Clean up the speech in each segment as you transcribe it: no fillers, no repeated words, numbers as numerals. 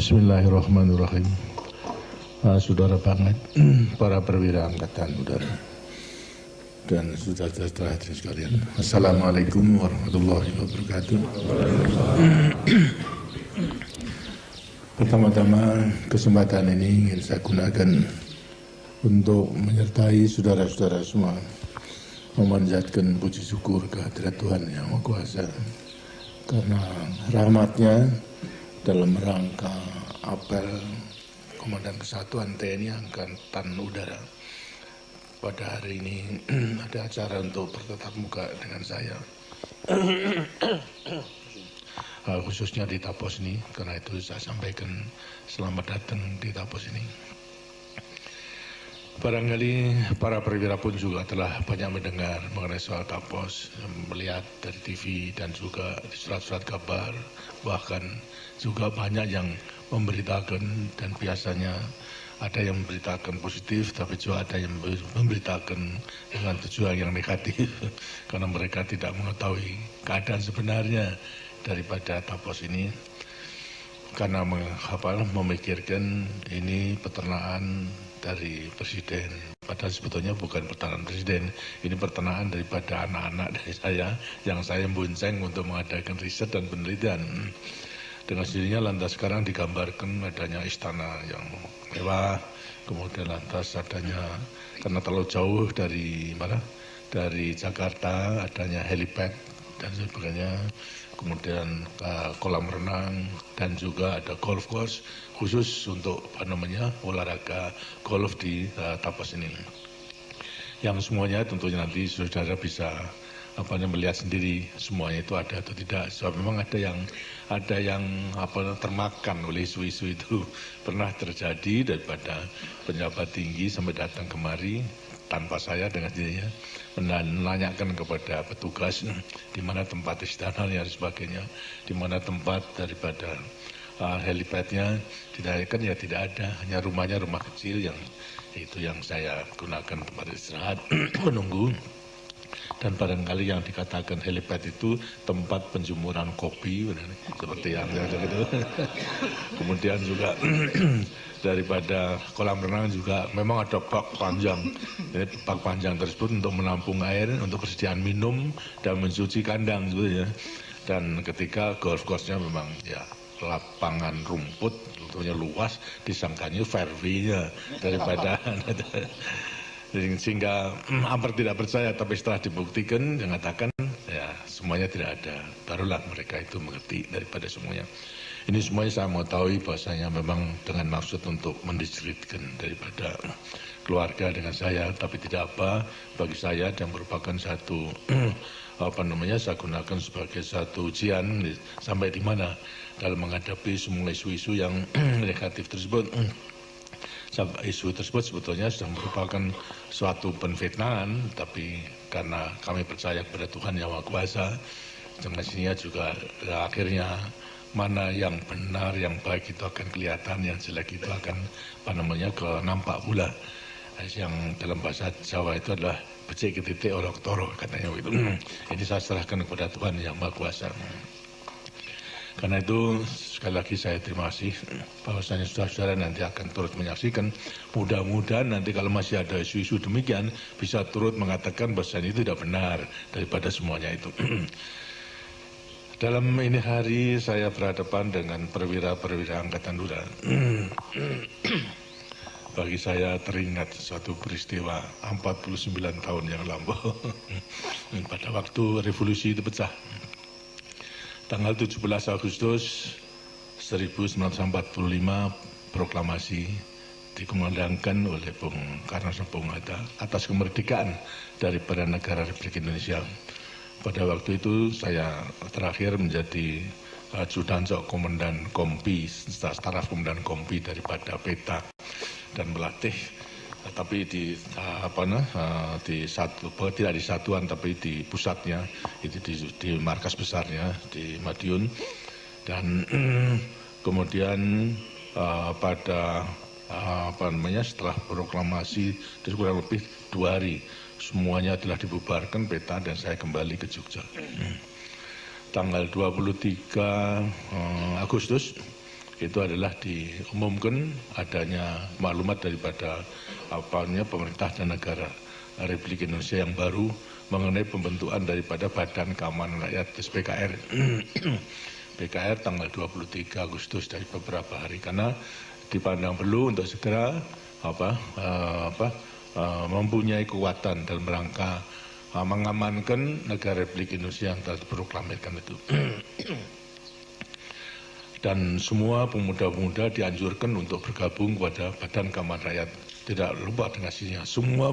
Bismillahirrahmanirrahim. Saudara banget, para perwira angkatan udara dan saudara-saudara hadirin sekalian. Assalamualaikum warahmatullahi wabarakatuh. Pertama-tama kesempatan ini ingin saya gunakan untuk menyertai saudara-saudara semua memanjatkan puji syukur kehadirat Tuhan Yang Maha Kuasa karena rahmatnya dalam rangka apel Komandan Kesatuan TNI Angkatan Udara. Pada hari ini ada acara untuk bertatap muka dengan saya, khususnya di Tapos ini, karena itu saya sampaikan selamat datang di Tapos ini. Barangkali para perwira pun juga telah banyak mendengar mengenai soal Tapos, melihat dari TV dan juga di surat-surat kabar, bahkan juga banyak yang memberitakan, dan biasanya ada yang memberitakan positif, tapi juga ada yang memberitakan dengan tujuan yang negatif karena mereka tidak mengetahui keadaan sebenarnya daripada Tapos ini, karena memikirkan ini peternakan dari presiden. Padahal sebetulnya bukan peternakan presiden, ini peternakan daripada anak-anak dari saya yang saya bonceng untuk mengadakan riset dan penelitian. Dengan sendirinya lantas sekarang digambarkan adanya istana yang mewah, kemudian lantas adanya, karena terlalu jauh dari mana, dari Jakarta, adanya helipad dan sebagainya, kemudian kolam renang dan juga ada golf course khusus untuk olahraga golf di Tapos ini. Yang semuanya tentunya nanti saudara bisa melihat sendiri semuanya itu ada atau tidak. Sebab memang ada yang termakan oleh isu-isu itu. Pernah terjadi daripada pejabat tinggi sampai datang kemari tanpa saya dengan dirinya menanyakan kepada petugas di mana tempat istananya dan sebagainya, di mana tempat daripada helipadnya. Ditanyakan ya tidak ada, hanya rumahnya rumah kecil yang itu yang saya gunakan tempat istirahat menunggu. Dan barangkali yang dikatakan helipad itu tempat penjemuran kopi, seperti yang gitu. Kemudian juga daripada kolam renang juga memang ada bak panjang. Jadi bak panjang tersebut untuk menampung air, untuk persediaan minum dan mencuci kandang gitu ya. Dan ketika golf course-nya memang ya lapangan rumput, tentunya luas, disangkanya fairway-nya daripada sehingga hampir tidak percaya, tapi setelah dibuktikan yang mengatakan ya semuanya tidak ada, barulah mereka itu mengerti daripada semuanya. Ini semuanya saya mau tahu bahwasanya memang dengan maksud untuk mendiskreditkan daripada keluarga dengan saya, tapi tidak apa bagi saya dan merupakan satu saya gunakan sebagai satu ujian sampai di mana dalam menghadapi semua isu-isu yang negatif tersebut. Isu tersebut sebetulnya sudah merupakan suatu penfitnahan, tapi karena kami percaya kepada Tuhan Yang Maha Kuasa, dengan sininya juga akhirnya mana yang benar, yang baik itu akan kelihatan, yang jelek itu akan nampak pula. Yang dalam bahasa Jawa itu adalah becik ketitik olok toro katanya begitu. Ini saya serahkan kepada Tuhan Yang Maha Kuasa. Karena itu sekali lagi saya terima kasih bahwasanya saudara-saudara nanti akan turut menyaksikan. Mudah-mudahan nanti kalau masih ada isu-isu demikian bisa turut mengatakan bahwasanya itu tidak benar daripada semuanya itu. Dalam ini hari saya berhadapan dengan perwira-perwira Angkatan Udara. Bagi saya teringat suatu peristiwa 49 tahun yang lampau pada waktu revolusi itu pecah. Tanggal 17 Agustus 1945 proklamasi dikumandangkan oleh Bung Karno Bung Hatta atas kemerdekaan daripada negara Republik Indonesia. Pada waktu itu saya terakhir menjadi ajudan komandan kompi, staf komandan kompi daripada PETA dan melatih, tapi tidak di satuan tapi di pusatnya, itu di markas besarnya di Madiun. Dan kemudian pada setelah proklamasi kurang lebih 2 hari semuanya telah dibubarkan PETA dan saya kembali ke Jogja. Tanggal 23 Agustus itu adalah diumumkan adanya maklumat daripada pemerintah dan negara Republik Indonesia yang baru mengenai pembentukan daripada Badan Keamanan Rakyat BKR. BKR tanggal 23 Agustus dari beberapa hari, karena dipandang perlu untuk segera mempunyai kekuatan dalam rangka mengamankan negara Republik Indonesia yang telah diproklamirkan itu. Dan semua pemuda-pemuda dianjurkan untuk bergabung kepada Badan Keamanan Rakyat. Tidak lupa dengan hasilnya, semua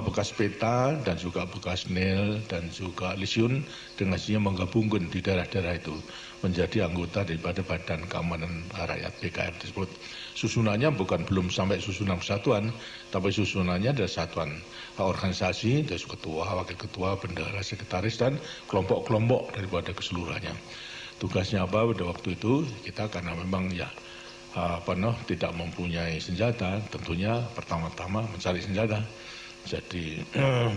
bekas peta dan juga bekas NIL dan juga Lisyun dengan hasilnya menggabungkan di daerah-daerah itu menjadi anggota daripada Badan Keamanan Rakyat BKR tersebut. Susunannya belum sampai susunan kesatuan, tapi susunannya adalah satuan organisasi, dari ketua, wakil ketua, bendahara, sekretaris, dan kelompok-kelompok daripada keseluruhannya. Tugasnya apa pada waktu itu? Kita karena memang tidak mempunyai senjata, tentunya pertama-tama mencari senjata. Jadi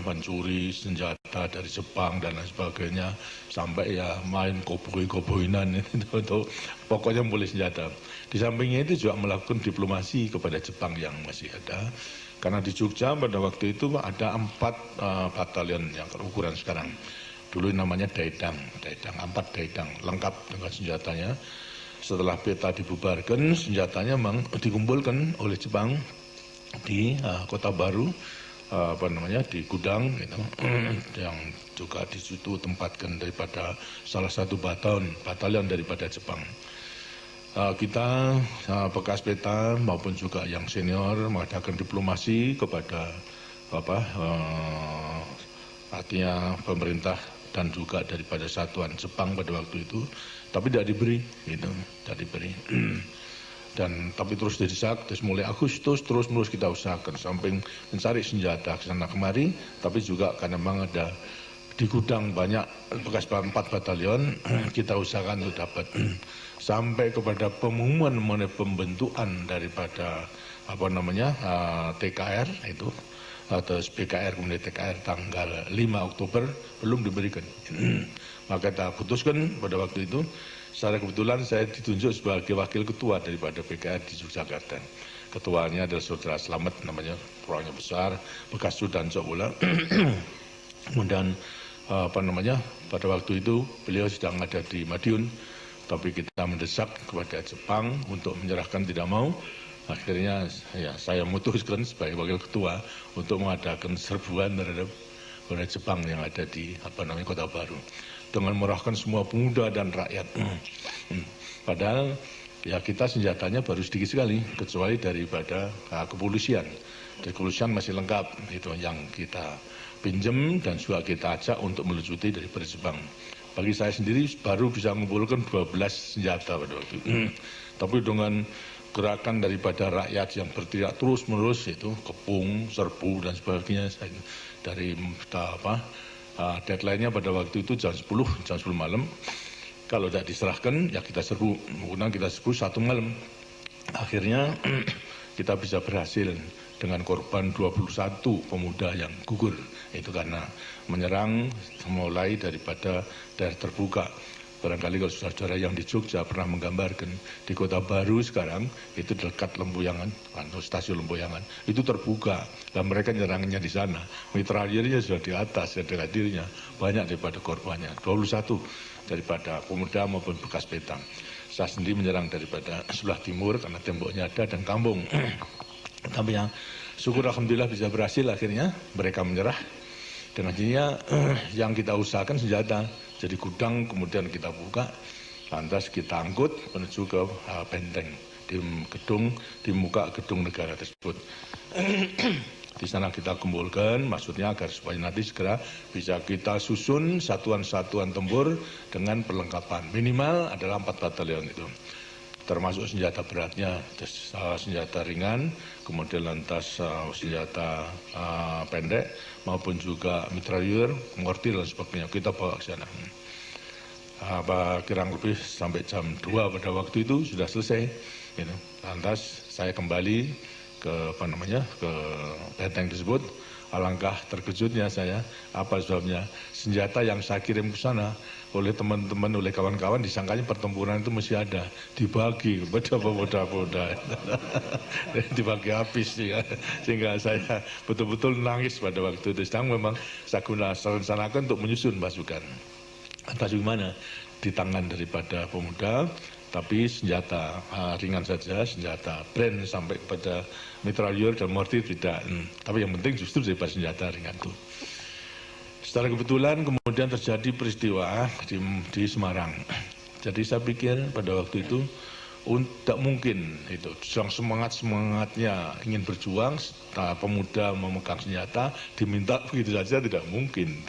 mencuri senjata dari Jepang dan lain sebagainya, sampai main koboi-koboinan itu pokoknya boleh senjata. Di sampingnya itu juga melakukan diplomasi kepada Jepang yang masih ada. Karena di Jogja pada waktu itu ada 4 batalion yang ukuran sekarang. Dulu namanya Daedang, 4 Daedang, lengkap dengan senjatanya. Setelah peta dibubarkan, senjatanya memang dikumpulkan oleh Jepang di Kota Baru, di gudang, gitu, yang juga di situ tempatkan daripada salah satu batalion daripada Jepang. Kita bekas peta maupun juga yang senior mengadakan diplomasi kepada artinya pemerintah dan juga daripada satuan Jepang pada waktu itu, tapi tidak diberi, gitu, tidak diberi. Tapi terus didesak, terus mulai Agustus terus kita usahakan, samping mencari senjata ke sana kemari, tapi juga karena memang ada di gudang banyak bekas 4 batalion, kita usahakan untuk dapat sampai kepada pengumuman mengenai pembentukan daripada TKR itu, atau BKR kemudian TKR tanggal 5 Oktober belum diberikan. Maka kita putuskan pada waktu itu, secara kebetulan saya ditunjuk sebagai wakil ketua daripada BKR di Yogyakarta. Ketuanya adalah Saudara Slamet, namanya, orangnya besar, bekas Sudan Bola. Kemudian pada waktu itu beliau sedang ada di Madiun, tapi kita mendesak kepada Jepang untuk menyerahkan, tidak mau. Akhirnya saya memutuskan sebagai wakil ketua untuk mengadakan serbuan terhadap Jepang yang ada di Kota Baru, dengan merahkan semua pemuda dan rakyat. Padahal kita senjatanya baru sedikit sekali, kecuali daripada kepolisian. Dari kepolisian masih lengkap, itu yang kita pinjam dan juga kita ajak untuk melucuti daripada Jepang. Bagi saya sendiri baru bisa mengumpulkan 12 senjata pada waktu itu. Tapi dengan gerakan daripada rakyat yang berteriak terus-menerus, itu kepung, serbu dan sebagainya, dari deadline-nya pada waktu itu jam 10 malam. Kalau tidak diserahkan, kita serbu. Kemudian kita serbu 1 malam. Akhirnya kita bisa berhasil dengan korban 21 pemuda yang gugur. Itu karena menyerang mulai daripada daerah terbuka. Barangkali kalau saudara yang di Jogja pernah menggambarkan, di Kota Baru sekarang itu dekat Lempuyangan, atau stasiun Lempuyangan, itu terbuka, dan mereka nyerangnya di sana. Mitraliernya sudah di atas, dekat dirinya, banyak daripada korbannya, 21 daripada pemuda maupun bekas peta. Saya sendiri menyerang daripada sebelah timur karena temboknya ada dan kampung. Tapi syukur alhamdulillah bisa berhasil, akhirnya mereka menyerah. Dengan yang kita usahakan senjata, jadi gudang kemudian kita buka, lantas kita angkut menuju ke benteng di muka gedung negara tersebut. Di sana kita kumpulkan, maksudnya agar supaya nanti segera bisa kita susun satuan-satuan tempur dengan perlengkapan minimal adalah 4 batalion itu, termasuk senjata beratnya, senjata ringan, kemudian lantas senjata pendek, maupun juga mitrailleur, mortir dan sebagainya, kita bawa ke sana. Kurang lebih sampai jam 2 pada waktu itu sudah selesai. Lantas saya kembali ke ke benteng tersebut. Alangkah terkejutnya saya, apa sebabnya? Senjata yang saya kirim ke sana oleh teman-teman, oleh kawan-kawan disangkanya pertempuran itu masih ada, dibagi kepada pemuda-pemuda, dibagi habis ya. Sehingga saya betul-betul nangis pada waktu itu. Sedang memang saya rencanakan untuk menyusun pasukan. Entah gimana di tangan daripada pemuda, tapi senjata ringan saja, senjata brand sampai kepada mitrailleur dan mortir tidak. Tapi yang penting justru daripada senjata ringan itu. Secara kebetulan kemudian terjadi peristiwa di Semarang. Jadi saya pikir pada waktu itu tidak mungkin itu, semangatnya ingin berjuang, pemuda memegang senjata diminta begitu saja tidak mungkin.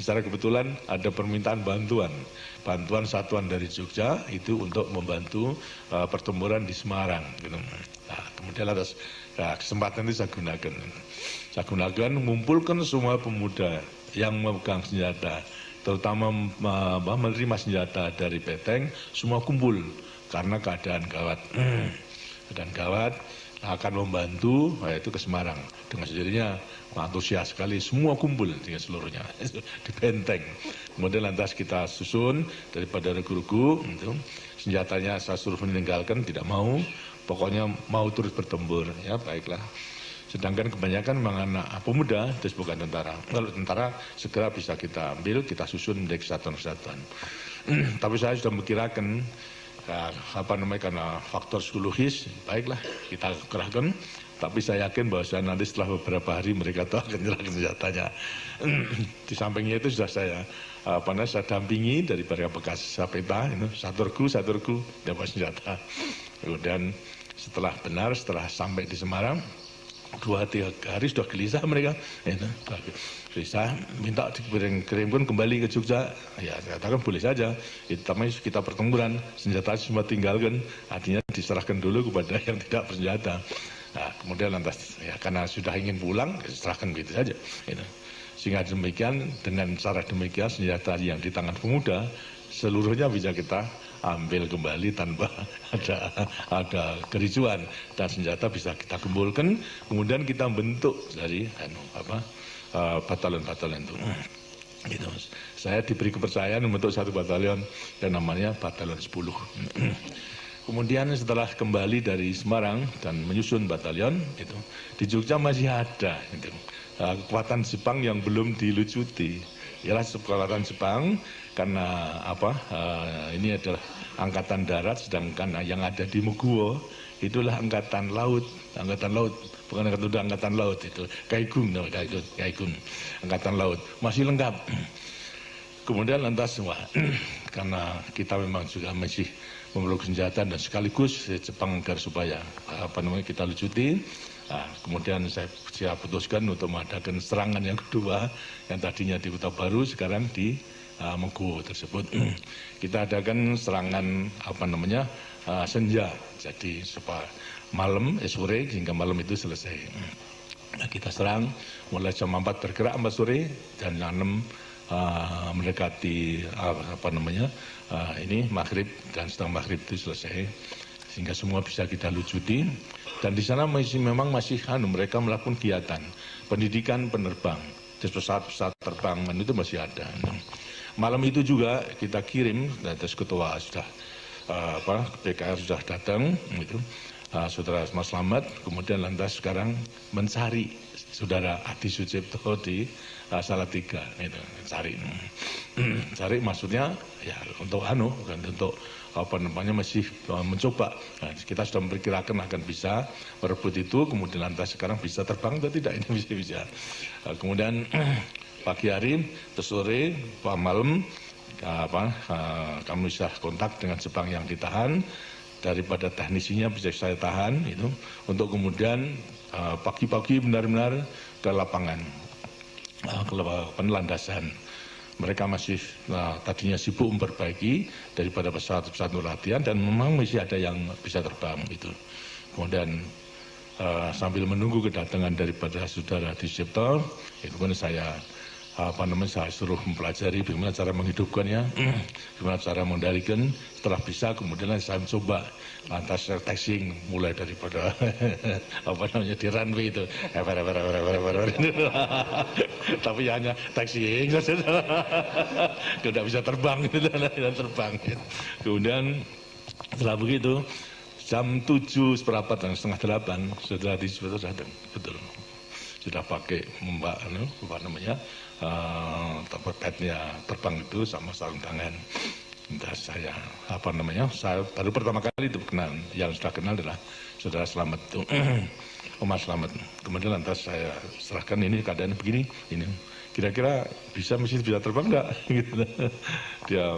Secara kebetulan ada permintaan bantuan satuan dari Jogja itu untuk membantu pertempuran di Semarang. Nah, kemudian atas kesempatan itu saya gunakan mengumpulkan semua pemuda yang memegang senjata, terutama menerima senjata dari Beteng, semua kumpul. Karena keadaan gawat akan membantu yaitu ke Semarang dengan sendirinya, antusias sekali, semua kumpul seluruhnya di Benteng. Kemudian lantas kita susun daripada regu-regu, senjatanya saya suruh meninggalkan, tidak mau, pokoknya mau terus bertempur, ya baiklah. Sedangkan kebanyakan memang anak pemuda, terus bukan tentara. Kalau tentara segera bisa kita ambil, kita susun menjadi kesatuan-kesatuan. Tapi saya sudah memikirkan karena faktor psikologis, baiklah kita kerahkan, tapi saya yakin bahwa nanti setelah beberapa hari mereka tahu akan menyerahkan senjatanya. Di sampingnya itu sudah saya dampingi dari para bekas peta, satu regu dapat senjata. Kemudian setelah sampai di Semarang, 2-3 hari sudah gelisah mereka, gelisah, minta dikirimkan kembali ke Jogja. Ya saya katakan boleh saja, tapi kita pertempuran, senjata semua tinggalkan, artinya diserahkan dulu kepada yang tidak bersenjata. Nah, kemudian lantas ya karena sudah ingin pulang, serahkan begitu saja. Sehingga demikian, dengan cara demikian senjata yang di tangan pemuda seluruhnya bisa kita ambil kembali tanpa ada kericuan, dan senjata bisa kita kumpulkan, kemudian kita bentuk dari batalion-batalion itu. Gitu. Saya diberi kepercayaan membentuk satu batalion yang namanya Batalion 10. Kemudian setelah kembali dari Semarang dan menyusun batalion, itu di Jogja masih ada kekuatan Jepang yang belum dilucuti. Ialah kekuatan Jepang karena ini adalah angkatan darat, sedangkan yang ada di Meguwo itulah angkatan laut, bukan angkatan laut itu, Kaigung, angkatan laut, masih lengkap. Kemudian lantas karena kita memang juga masih memerlukan senjata dan sekaligus Jepang agar supaya kita lucuti. Nah, kemudian saya putuskan untuk mengadakan serangan yang kedua, yang tadinya di Kota Baru, sekarang di Meguwo tersebut. Kita adakan serangan senja, jadi sore hingga malam itu selesai. Nah, kita serang mulai jam 4 bergerak 4 sore dan jam 6 mendekati maghrib, dan setelah maghrib itu selesai, sehingga semua bisa kita lucuti. Dan di sana memang masih mereka melakukan kegiatan pendidikan penerbang, pesawat terbangan itu masih ada. Malam itu juga kita kirim, terus ketua sudah PKR sudah datang, saudara Mas Slamet, kemudian lantas sekarang mencari saudara Adi Sucipto di Salatiga, cari maksudnya ya untuk masih mencoba. Nah, kita sudah memperkirakan akan bisa merebut itu, kemudian lantas sekarang bisa terbang atau tidak, ini bisa. Kemudian pagi hari, sore, malam, kami bisa kontak dengan Jepang yang ditahan, daripada teknisinya bisa saya tahan itu, untuk kemudian pagi-pagi benar-benar ke lapangan, ke landasan. Mereka masih tadinya sibuk memperbaiki daripada pesawat-pesawat latihan, dan memang masih ada yang bisa terbang itu. Kemudian sambil menunggu kedatangan daripada saudara Disipto, kemudian saya saya suruh mempelajari bagaimana cara menghidupkannya, bagaimana cara mengendalikan. Setelah bisa, kemudian saya mencoba lantas taxiing mulai daripada di runway itu, tapi hanya taxiing saja, tidak bisa terbang, terbang. Kemudian setelah begitu jam 7 seperempat dan setengah 8 sudah datang, betul. Sudah pakai petnya terbang itu sama sarung tangan. Dan saya saya baru pertama kali itu kenal, yang sudah kenal adalah saudara Slamet itu, Mas Slamet. Kemudian lantas saya serahkan, ini keadaan begini, ini kira-kira mesin bisa terbang enggak? Gitu. Dia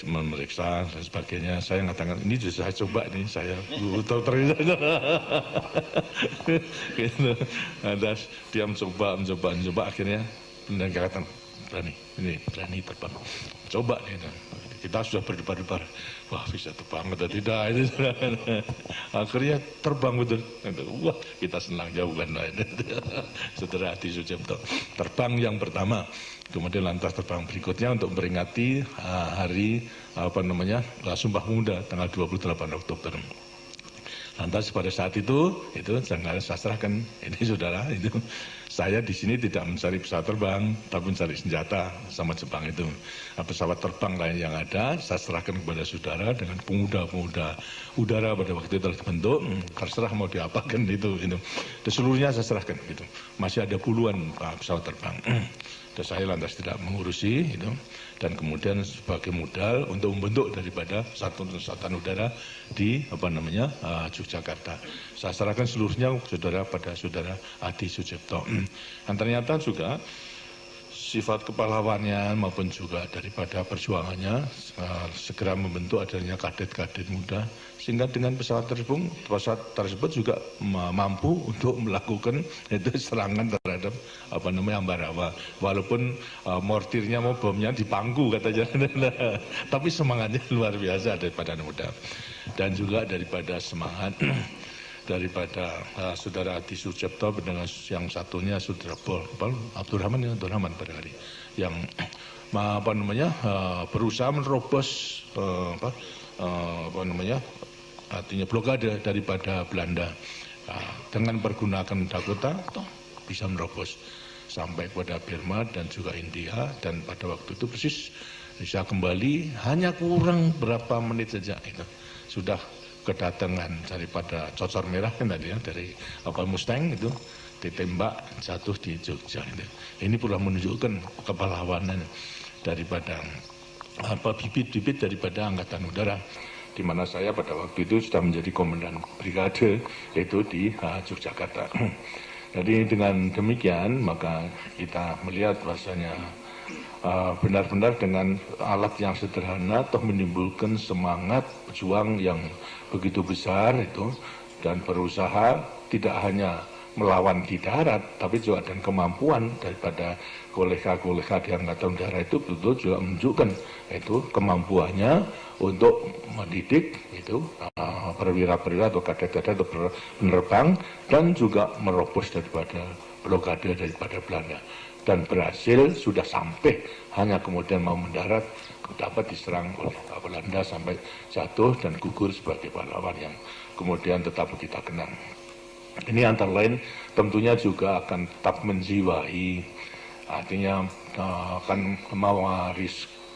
memeriksa dan sebagainya. Saya mengatakan, ini sudah saya coba, ini saya ternyata gitu. Dan dia mencoba, akhirnya dan katakan berani terbang. Coba nih, kita sudah berdebar-debar, wah bisa terbang atau tidak, itu akhirnya terbang betul. Wah, kita senang jauh kan, Saudara Adi Sucipto. Terbang yang pertama, kemudian lantas terbang berikutnya untuk memperingati hari Sumpah Pemuda tanggal 28 Oktober. Lantas pada saat itu jangan saya serahkan, ini saudara, itu saya di sini tidak mencari pesawat terbang, tapi mencari senjata sama Jepang itu. Pesawat terbang lain yang ada, saya serahkan kepada saudara dengan pemuda-pemuda udara pada waktu itu telah dibentuk, terserah mau diapakan itu. Dan seluruhnya saya serahkan gitu. Masih ada puluhan pesawat terbang. Dan saya lantas tidak mengurusi itu, dan kemudian sebagai modal untuk membentuk daripada satuan udara di Yogyakarta. Saya serahkan seluruhnya pada saudara Adi Sucipto. Dan ternyata juga sifat kepahlawannya maupun juga daripada perjuangannya segera membentuk adanya kadet-kadet muda, sehingga dengan pesawat tersebut juga mampu untuk melakukan serangan terhadap Ambarawa, walaupun mortirnya mau bomnya di pangku katanya, tapi semangatnya luar biasa daripada muda. Dan juga daripada semangat daripada saudara Adi Sucipto dengan yang satunya saudara Abdurrahman barangkali yang berusaha menerobos artinya blokade daripada Belanda dengan pergunakan Dakota bisa menerobos sampai kepada Burma dan juga India, dan pada waktu itu persis bisa kembali hanya kurang berapa menit saja itu sudah kedatangan daripada Cocor Merah kan tadi ya, dari Mustang itu ditembak jatuh di Jogja. Ini pula menunjukkan kepahlawanan daripada bibit-bibit daripada Angkatan Udara, di mana saya pada waktu itu sudah menjadi komandan brigade itu di Yogyakarta. Jadi dengan demikian maka kita melihat bahasanya benar-benar dengan alat yang sederhana toh menimbulkan semangat pejuang yang begitu besar itu, dan berusaha tidak hanya melawan di darat tapi juga dan kemampuan daripada kolega-kolega di Angkatan Udara itu betul juga menunjukkan itu kemampuannya untuk mendidik itu perwira-perwira atau kadet-kadet atau penerbang, dan juga merobos daripada blokade daripada Belanda, dan berhasil sudah sampai hanya kemudian mau mendarat dapat diserang oleh Belanda sampai jatuh dan gugur sebagai pahlawan yang kemudian tetap kita kenang. Ini antara lain tentunya juga akan tetap menjiwai, artinya akan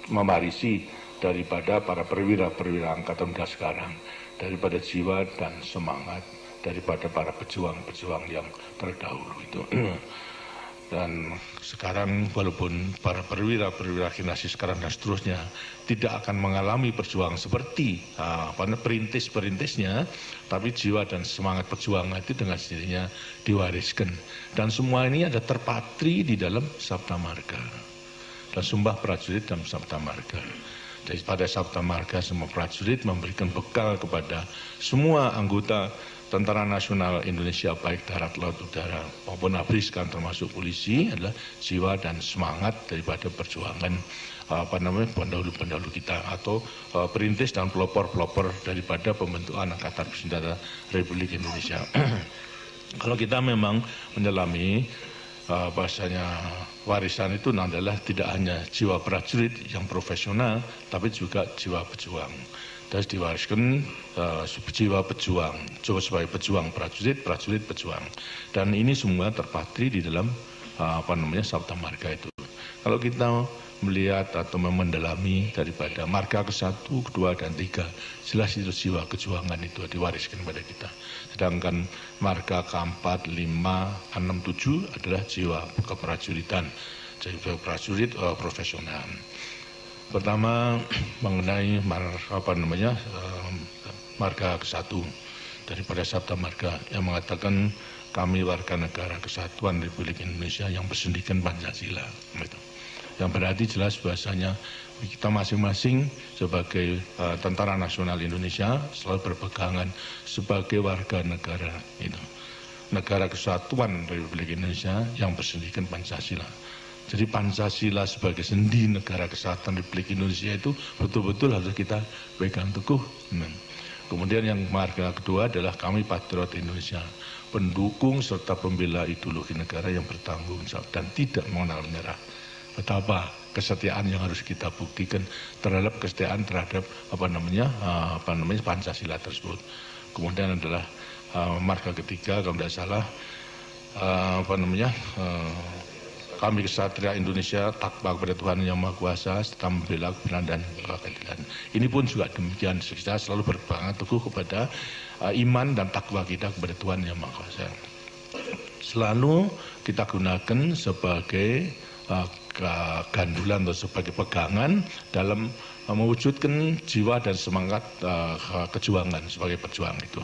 mewarisi daripada para perwira-perwira Angkatan Udara sekarang, daripada jiwa dan semangat daripada para pejuang-pejuang yang terdahulu itu. Dan sekarang walaupun para perwira-perwira generasi sekarang dan seterusnya tidak akan mengalami perjuangan seperti perintis-perintisnya, tapi jiwa dan semangat perjuangan itu dengan sendirinya diwariskan. Dan semua ini ada terpatri di dalam Sabta Marga dan Sumpah Prajurit dalam Sabta Marga. Jadi pada Sabta Marga semua prajurit memberikan bekal kepada semua anggota Tentara Nasional Indonesia baik darat, laut, udara maupun ABRI sekarang termasuk polisi adalah jiwa dan semangat daripada perjuangan pendahulu-pendahulu kita atau perintis dan pelopor-pelopor daripada pembentukan Angkatan Bersenjata Republik Indonesia. Kalau kita memang menyelami bahasanya warisan itu adalah tidak hanya jiwa prajurit yang profesional, tapi juga jiwa pejuang. Terus diwariskan jiwa pejuang, coba sebagai pejuang prajurit, prajurit pejuang. Dan ini semua terpatri di dalam Sabta Marga itu. Kalau kita melihat atau mendalami daripada marga ke-1, ke-2, dan 3, jelas itu jiwa kejuangan itu diwariskan kepada kita. Sedangkan marga ke-4, 5, 6, 7 adalah jiwa keprajuritan, jiwa prajurit profesional. Pertama mengenai marga ke-1 daripada Sabta Marga yang mengatakan kami warga negara kesatuan Republik Indonesia yang bersendikan Pancasila. Yang berarti jelas bahasanya kita masing-masing sebagai Tentara Nasional Indonesia selalu berpegangan sebagai warga negara itu. Negara Kesatuan Republik Indonesia yang bersendikan Pancasila. Jadi Pancasila sebagai sendi negara kesatuan Republik Indonesia itu betul-betul harus kita pegang teguh. Kemudian yang marga kedua adalah kami patriot Indonesia, pendukung serta pembela ideologi negara yang bertanggung jawab dan tidak mengenal menyerah. Betapa kesetiaan yang harus kita buktikan terhadap kesetiaan terhadap Pancasila tersebut. Kemudian adalah marga ketiga kalau tidak salah kami kesatria Indonesia takwa kepada Tuhan Yang Maha Kuasa serta membela kebenaran dan keadilan. Ini pun juga demikian, kita selalu berpegang teguh kepada iman dan takwa kita kepada Tuhan Yang Maha Kuasa. Selalu kita gunakan sebagai kegandulan atau sebagai pegangan dalam mewujudkan jiwa dan semangat kejuangan sebagai pejuang itu.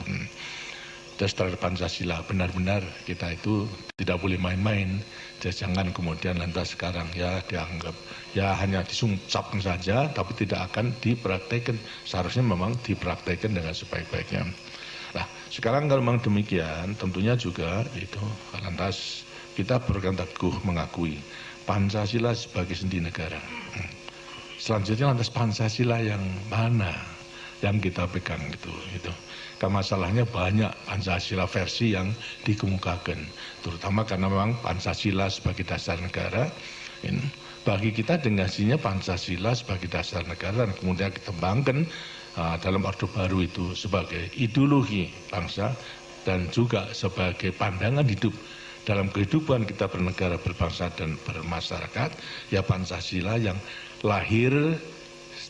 Terus terhadap Pancasila benar-benar kita itu tidak boleh main-main. Jangan kemudian lantas sekarang ya dianggap ya hanya disuncapkan saja tapi tidak akan dipraktekkan. Seharusnya memang dipraktekkan dengan sebaik-baiknya. Nah sekarang kalau memang demikian tentunya juga itu lantas kita berpegang teguh mengakui Pancasila sebagai sendi negara. Selanjutnya lantas Pancasila yang mana yang kita pegang itu. Karena masalahnya banyak Pancasila versi yang dikemukakan, terutama karena memang Pancasila sebagai dasar negara. Bagi kita dengarnya Pancasila sebagai dasar negara dan kemudian dikembangkan dalam Orde Baru itu sebagai ideologi bangsa dan juga sebagai pandangan hidup dalam kehidupan kita bernegara, berbangsa dan bermasyarakat, ya Pancasila yang lahir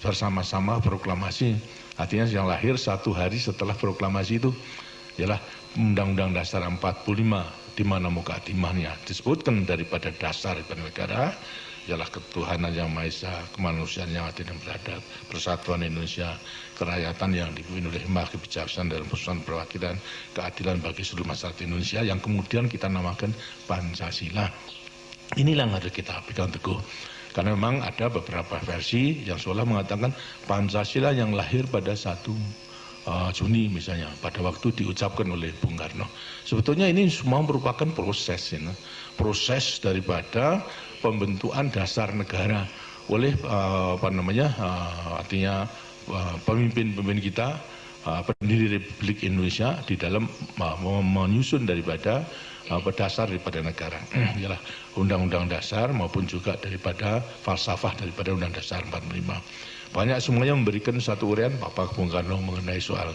bersama-sama proklamasi. Artinya yang lahir satu hari setelah proklamasi itu ialah Undang-Undang Dasar 45, di mana mukadimahnya disebutkan daripada dasar bernegara ialah ketuhanan yang Maha Esa, kemanusiaan yang adil dan beradab, persatuan Indonesia, kerakyatan yang dipimpin oleh hikmah, kebijaksanaan dalam persoalan perwakilan, keadilan bagi seluruh masyarakat Indonesia yang kemudian kita namakan Pancasila. Inilah yang harus kita pegang teguh. Karena memang ada beberapa versi yang seolah mengatakan Pancasila yang lahir pada 1 Juni misalnya, pada waktu diucapkan oleh Bung Karno. Sebetulnya ini semua merupakan proses, proses daripada pembentukan dasar negara oleh artinya pemimpin-pemimpin kita, pendiri Republik Indonesia di dalam menyusun daripada berdasar daripada negara, ialah Undang-Undang Dasar maupun juga daripada falsafah daripada Undang Dasar 45. Banyak semuanya memberikan satu uraian Bapak Bung Karno mengenai soal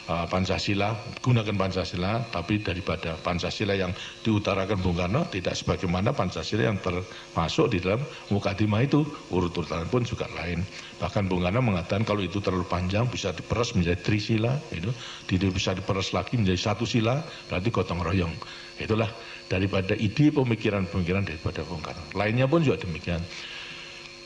Pancasila, gunakan Pancasila, tapi daripada Pancasila yang diutarakan Bung Karno tidak sebagaimana Pancasila yang termasuk di dalam mukadimah itu, urut-urutan pun juga lain. Bahkan Bung Karno mengatakan kalau itu terlalu panjang bisa diperas menjadi trisila, bisa diperas lagi menjadi 1 sila, berarti gotong royong. Itulah daripada ide pemikiran-pemikiran daripada Bung Karno. Lainnya pun juga demikian.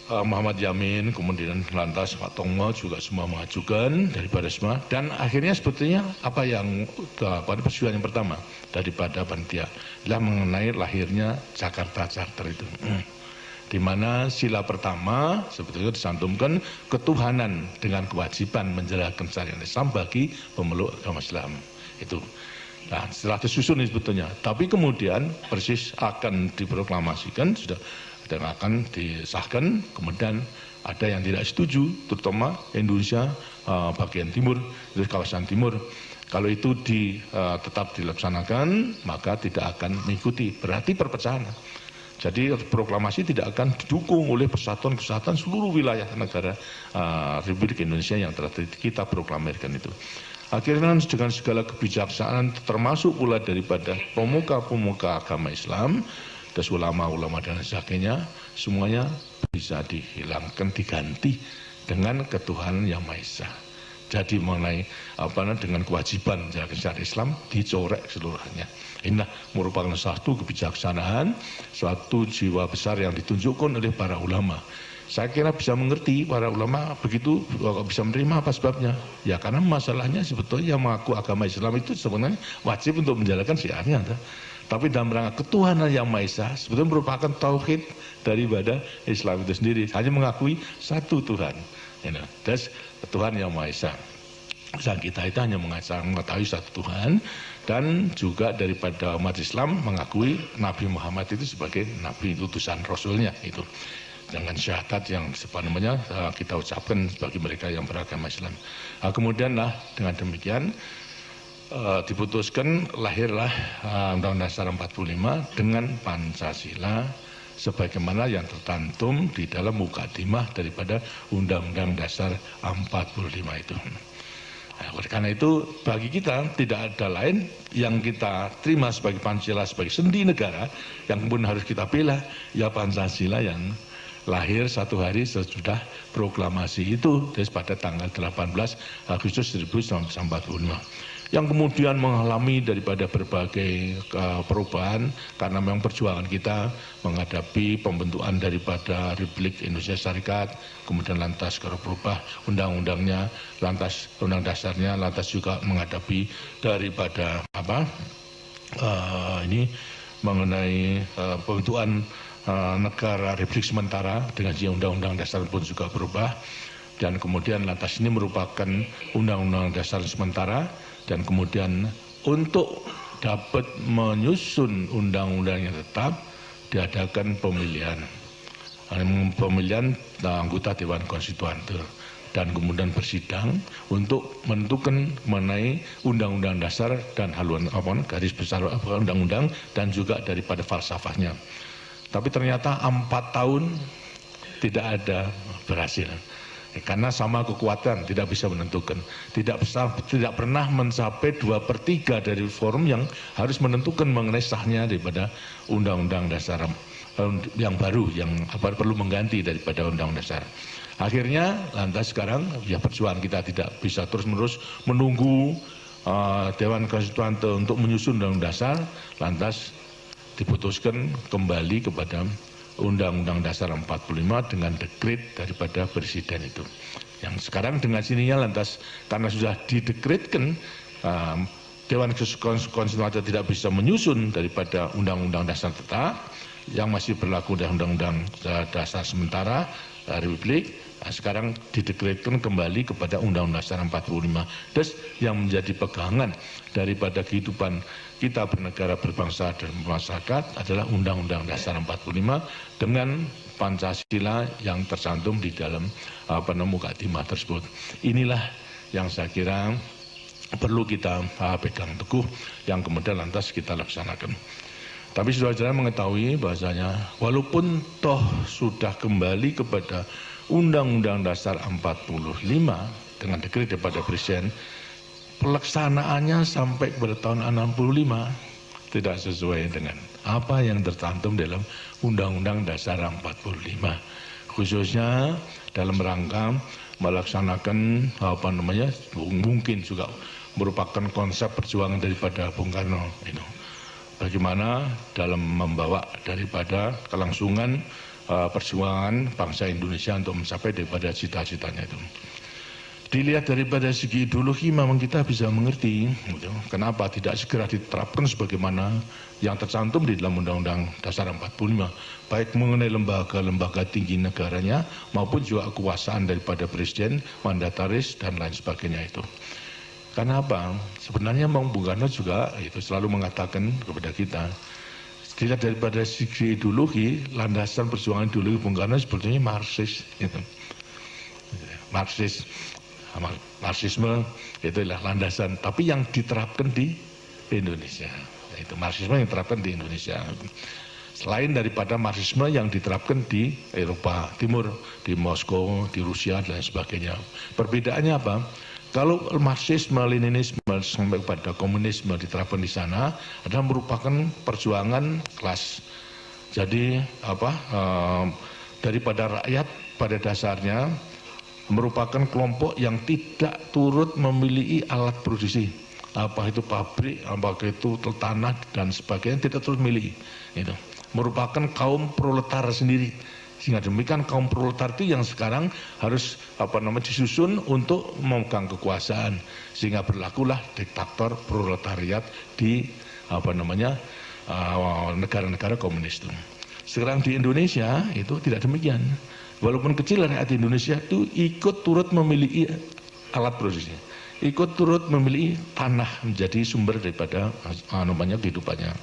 Muhammad Yamin, kemudian lantas Pak Tongmo juga semua mengajukan daripada semua, dan akhirnya sebetulnya apa yang pada persidangan yang pertama daripada panitia adalah mengenai lahirnya Jakarta Charter itu, di mana sila pertama sebetulnya disantumkan ketuhanan dengan kewajiban menjalankan syariat Islam bagi pemeluk agama Islam itu. Nah, setelah disusun sebetulnya, tapi kemudian persis akan diproklamasikan sudah dan akan disahkan, kemudian ada yang tidak setuju, terutama Indonesia bagian timur, dari kawasan timur, Kalau itu tetap dilaksanakan, maka tidak akan mengikuti, berarti perpecahan. Jadi proklamasi tidak akan didukung oleh persatuan-kesatuan seluruh wilayah negara Republik Indonesia yang telah kita proklamirkan itu. Akhirnya dengan segala kebijaksanaan termasuk pula daripada pemuka-pemuka agama Islam, dan ulama-ulama dan sebagainya, semuanya bisa dihilangkan, diganti dengan ketuhanan yang Maha Esa. Jadi mengenai dengan kewajiban syariat Islam dicorek seluruhnya. Inilah merupakan satu kebijaksanaan, suatu jiwa besar yang ditunjukkan oleh para ulama. Saya kira bisa mengerti para ulama begitu bisa menerima apa sebabnya. Ya karena masalahnya sebetulnya yang mengaku agama Islam itu sebenarnya wajib untuk menjalankan syiarnya. Tapi dalam rangka ketuhanan yang Maha Esa sebetulnya merupakan tauhid daripada Islam itu sendiri. Hanya mengakui satu Tuhan. Dan Tuhan yang Maha Esa. Kita itu hanya mengetahui satu Tuhan, dan juga daripada umat Islam mengakui Nabi Muhammad itu sebagai Nabi utusan Rasulnya itu. Dengan syahadat yang kita ucapkan bagi mereka yang beragama Islam. Kemudian dengan demikian diputuskan lahirlah Undang-Undang Dasar 45 dengan Pancasila sebagaimana yang tercantum di dalam mukadimah daripada Undang-Undang Dasar 45 itu. Oleh karena itu bagi kita tidak ada lain yang kita terima sebagai Pancasila sebagai sendi negara yang kemudian harus kita bela, ya Pancasila yang lahir satu hari sesudah proklamasi itu, pada tanggal 18 Agustus 1945. Yang kemudian mengalami daripada berbagai perubahan karena memang perjuangan kita menghadapi pembentukan daripada Republik Indonesia Syarikat, kemudian lantas kalau berubah undang-undangnya, lantas undang dasarnya, lantas juga menghadapi daripada ini mengenai pembentukan negara Republik sementara dengan undang-undang dasar pun juga berubah, dan kemudian lantas ini merupakan undang-undang dasar sementara. Dan kemudian untuk dapat menyusun undang-undang yang tetap diadakan pemilihan anggota Dewan Konstituan dan kemudian bersidang untuk menentukan mengenai undang-undang dasar dan haluan garis besar undang-undang dan juga daripada falsafahnya. Tapi ternyata 4 tahun tidak ada berhasil. Karena sama kekuatan tidak bisa menentukan, tidak pernah mencapai 2/3 dari forum yang harus menentukan mengenai sahnya daripada undang-undang dasar yang baru yang perlu mengganti daripada undang-undang dasar. Akhirnya lantas sekarang ya perjuangan kita tidak bisa terus-menerus menunggu Dewan Konstituan untuk menyusun undang-undang dasar, lantas diputuskan kembali kepada Undang-Undang Dasar 45 dengan dekret daripada Presiden itu. Yang sekarang dengan sininya lantas karena sudah didekretkan Dewan Konstituan tidak bisa menyusun daripada Undang-Undang Dasar tetap yang masih berlaku dari Undang-Undang Dasar sementara Republik. Sekarang didekretkan kembali kepada Undang-Undang Dasar 45. Dan yang menjadi pegangan daripada kehidupan kita bernegara, berbangsa dan bermasyarakat adalah Undang-Undang Dasar 45 dengan Pancasila yang tercantum di dalam mukadimah tersebut. Inilah yang saya kira perlu kita pegang teguh, yang kemudian lantas kita laksanakan. Tapi saudara-saudara mengetahui bahasanya walaupun toh sudah kembali kepada Undang-Undang Dasar 45 dengan dekret daripada Presiden, pelaksanaannya sampai kepada tahun 65 tidak sesuai dengan apa yang tercantum dalam Undang-Undang Dasar 45, khususnya dalam rangka melaksanakan mungkin juga merupakan konsep perjuangan daripada Bung Karno itu. Bagaimana dalam membawa daripada kelangsungan perjuangan bangsa Indonesia untuk mencapai daripada cita-citanya itu. Dilihat daripada segi ideologi memang kita bisa mengerti kenapa tidak segera diterapkan sebagaimana yang tercantum di dalam Undang-Undang Dasar 45, baik mengenai lembaga-lembaga tinggi negaranya maupun juga kekuasaan daripada Presiden, mandataris dan lain sebagainya itu. Karena apa? Sebenarnya Bung Karno juga itu selalu mengatakan kepada kita, dilihat daripada segi ideologi, landasan perjuangan ideologi Bung Karno sebetulnya Marxis. Marxis. Marxisme itulah landasan, tapi yang diterapkan di Indonesia. Itu Marxisme yang diterapkan di Indonesia. Selain daripada Marxisme yang diterapkan di Eropa Timur, di Moskow, di Rusia dan sebagainya. Perbedaannya apa? Kalau Marxisme, Leninisme sampai pada komunisme diterapkan di sana adalah merupakan perjuangan kelas. Jadi daripada rakyat pada dasarnya merupakan kelompok yang tidak turut memiliki alat produksi. Apa itu pabrik, apa itu tanah dan sebagainya tidak turut memiliki. Itu merupakan kaum proletar sendiri. Sehingga demikian kaum proletar itu yang sekarang harus disusun untuk memegang kekuasaan, sehingga berlakulah diktator proletariat di negara-negara komunis itu. Sekarang di Indonesia itu tidak demikian. Walaupun kecil rakyat Indonesia itu ikut turut memiliki alat produksi, ikut turut memiliki tanah menjadi sumber daripada kehidupannya.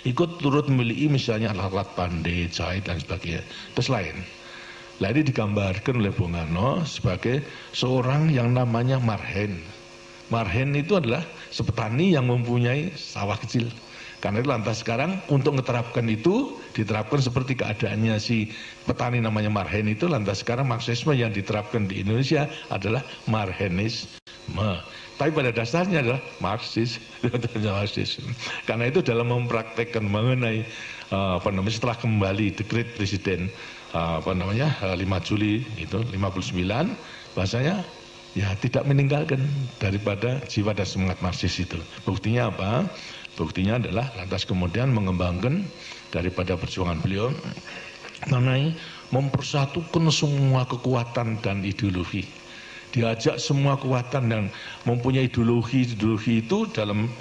Ikut turut memiliki misalnya alat-alat pandai, jahit dan sebagainya. Terus lain. Nah ini digambarkan oleh Bung Karno sebagai seorang yang namanya marhen. Marhen itu adalah sepetani yang mempunyai sawah kecil. Karena itu lantas sekarang untuk menerapkan itu, diterapkan seperti keadaannya si petani namanya marhen itu, lantas sekarang Marxisme yang diterapkan di Indonesia adalah marhenisme. Tapi pada dasarnya adalah Marxis. Karena itu dalam mempraktekkan mengenai setelah kembali dekret Presiden 5 Juli itu 59, bahasanya ya tidak meninggalkan daripada jiwa dan semangat Marxis itu. Buktinya apa? Buktinya adalah lantas kemudian mengembangkan daripada perjuangan beliau mengenai mempersatukan semua kekuatan dan ideologi. Diajak semua kekuatan dan mempunyai ideologi itu dalam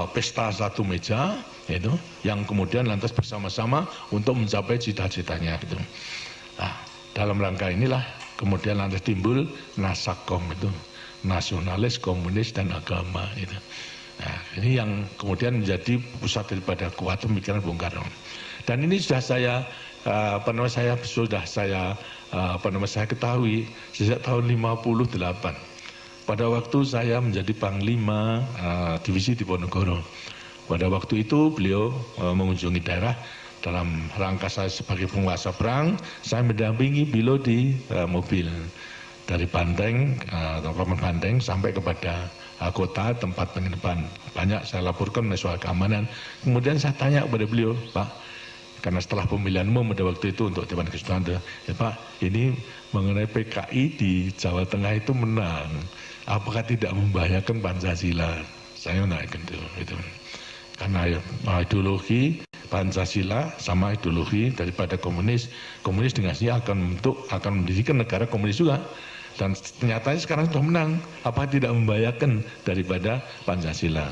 pesta satu meja, itu yang kemudian lantas bersama-sama untuk mencapai cita-citanya itu. Nah, dalam rangka inilah kemudian lantas timbul Nasakom itu, nasionalis, komunis dan agama itu. Nah, ini yang kemudian menjadi pusat daripada kuat pemikiran Bung Karno. Dan ini sudah saya saya ketahui sejak tahun 58. Pada waktu saya menjadi Panglima Divisi Diponegoro. Pada waktu itu beliau mengunjungi daerah dalam rangka saya sebagai penguasa perang, saya mendampingi beliau di mobil dari Banteng atau Paman Banteng sampai kepada kota tempat penginapan. Banyak saya laporkan soal keamanan. Kemudian saya tanya kepada beliau, Pak, karena setelah pemilihan umum pada waktu itu untuk Dewan Kesultanan, ya Pak, ini mengenai PKI di Jawa Tengah itu menang, apakah tidak membahayakan Pancasila? Saya menanyakan itu. Karena ideologi Pancasila sama ideologi daripada komunis dengannya akan mendirikan negara komunis juga. Dan ternyata sekarang sudah menang, apa tidak membahayakan daripada Pancasila?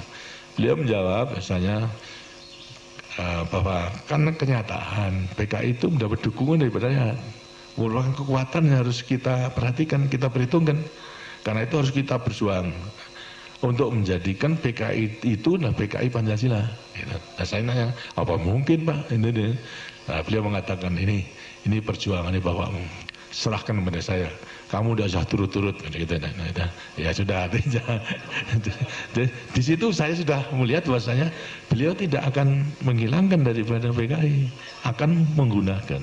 Beliau menjawab biasanya bahwa kan kenyataan PKI itu mendapat dukungan daripada rakyat. Merupakan kekuatan yang harus kita perhatikan, kita perhitungkan. Karena itu harus kita berjuang untuk menjadikan PKI itu adalah PKI Pancasila. Nah, saya nanya, apa mungkin Pak? Nah, beliau mengatakan ini perjuangan ini bapakmu, serahkan kepada saya. Kamu udah usah turut-turut, ya sudah. Di situ saya sudah melihat bahwasanya beliau tidak akan menghilangkan daripada PKI, akan menggunakan.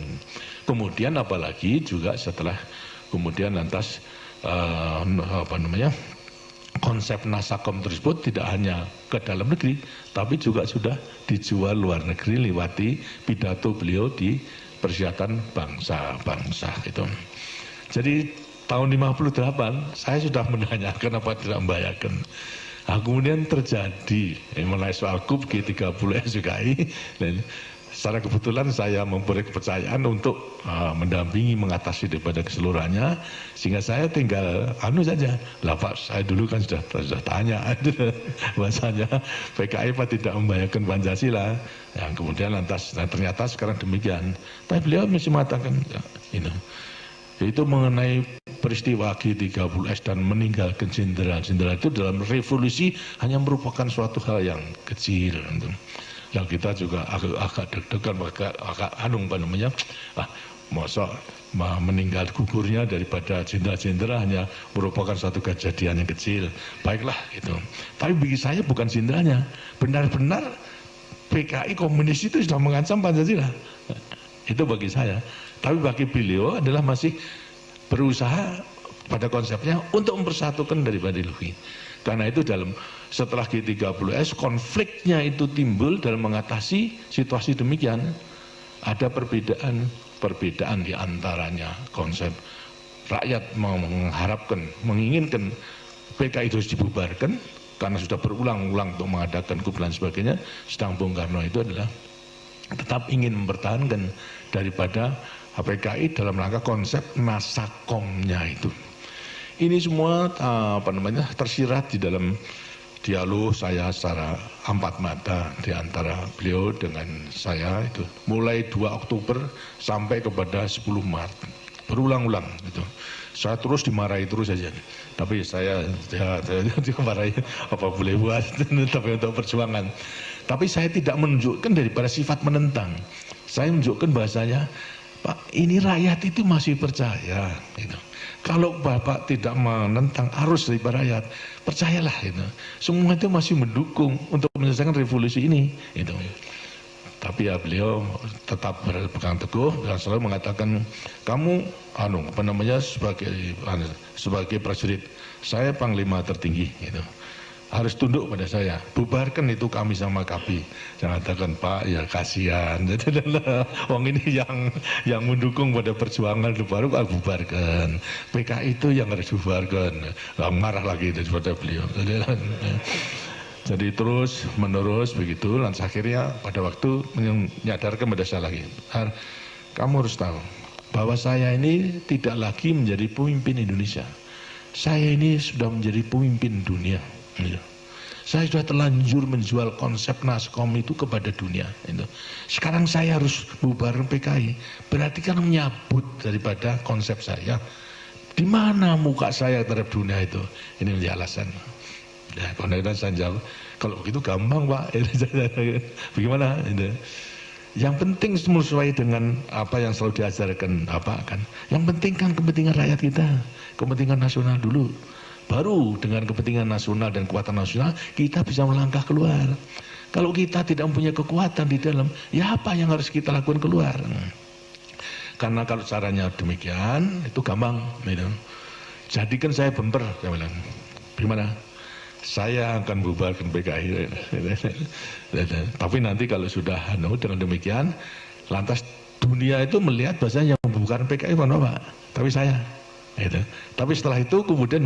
Kemudian apalagi juga setelah kemudian lantas konsep Nasakom tersebut tidak hanya ke dalam negeri, tapi juga sudah dijual luar negeri lewati pidato beliau di Perserikatan Bangsa-Bangsa itu. Jadi tahun 58 saya sudah menanyakan apa tidak membahayakan. Nah, kemudian terjadi mengenai soal KUB G30 SUKI, dan secara kebetulan saya mempunyai kepercayaan untuk mendampingi mengatasi daripada keseluruhannya, sehingga saya tinggal saja. Lah Pak, saya dulu kan sudah tanya bahasanya PKI Pak tidak membahayakan Pancasila. Yang kemudian lantas ternyata sekarang demikian. Tapi beliau masih mengatakan itu mengenai peristiwa G30S dan meninggalkan jenderal-jenderal itu dalam revolusi hanya merupakan suatu hal yang kecil. Yang kita juga agak deg-degan, agak masa meninggal gugurnya daripada jenderal-jenderal hanya merupakan satu kejadian yang kecil. Baiklah itu. Tapi bagi saya bukan jenderalnya, benar-benar PKI komunis itu sudah mengancam Pancasila. Itu bagi saya. Tapi bagi beliau adalah masih berusaha pada konsepnya untuk mempersatukan daripada ideologi. Karena itu setelah G30S konfliknya itu timbul dalam mengatasi situasi demikian. Ada perbedaan di antaranya konsep rakyat mengharapkan, menginginkan PKI itu dibubarkan karena sudah berulang-ulang untuk mengadakan kup dan sebagainya. Sedang Bung Karno itu adalah tetap ingin mempertahankan daripada PKI dalam rangka konsep nasakomnya itu. Ini semua tersirat di dalam dialog saya secara empat mata di antara beliau dengan saya itu mulai 2 Oktober sampai kepada 10 Maret berulang-ulang itu. Saya terus dimarahi terus saja, tapi saya dimarahi apa boleh buat tapi untuk perjuangan. Tapi saya tidak menunjukkan daripada sifat menentang. Saya menunjukkan bahasanya, Pak, ini rakyat itu masih percaya gitu. Kalau Bapak tidak menentang arus daripada rakyat, percayalah itu. Semua itu masih mendukung untuk menyelesaikan revolusi ini. Itu. Tapi ya beliau tetap berpegang teguh dan selalu mengatakan, kamu sebagai prajurit, saya panglima tertinggi. Gitu. Harus tunduk pada saya, bubarkan itu kami sama KAPI. Jangan katakan, Pak, ya kasihan. Jadi wong ini yang mendukung pada perjuangan baru bubarkan. PKI itu yang harus bubarkan. Marah lagi daripada beliau. Jadi terus menerus begitu. Dan akhirnya pada waktu menyadarkan pada saya lagi, kamu harus tahu bahwa saya ini tidak lagi menjadi pemimpin Indonesia. Saya ini sudah menjadi pemimpin dunia. Saya sudah terlanjur menjual konsep Naskom itu kepada dunia. Sekarang saya harus bubar PKI. Berarti kan menyabut daripada konsep saya. Di mana muka saya terhadap dunia itu? Ini menjadi alasan. Ya, kemudian saya jawab, kalau begitu gampang Pak. Bagaimana? Yang penting sesuai dengan apa yang selalu diajarkan kan. Yang penting kan kepentingan rakyat kita, kepentingan nasional dulu. Baru dengan kepentingan nasional dan kekuatan nasional kita bisa melangkah keluar. Kalau kita tidak mempunyai kekuatan di dalam, ya apa yang harus kita lakukan keluar? Karena kalau caranya demikian, itu gampang. Jadikan saya bemper, saya bilang. Gimana? Saya akan bubarkan PKI. Tapi nanti kalau sudah dengan demikian, lantas dunia itu melihat bahasanya yang membubarkan PKI bukan Pak, tapi saya. Gitu. Tapi setelah itu kemudian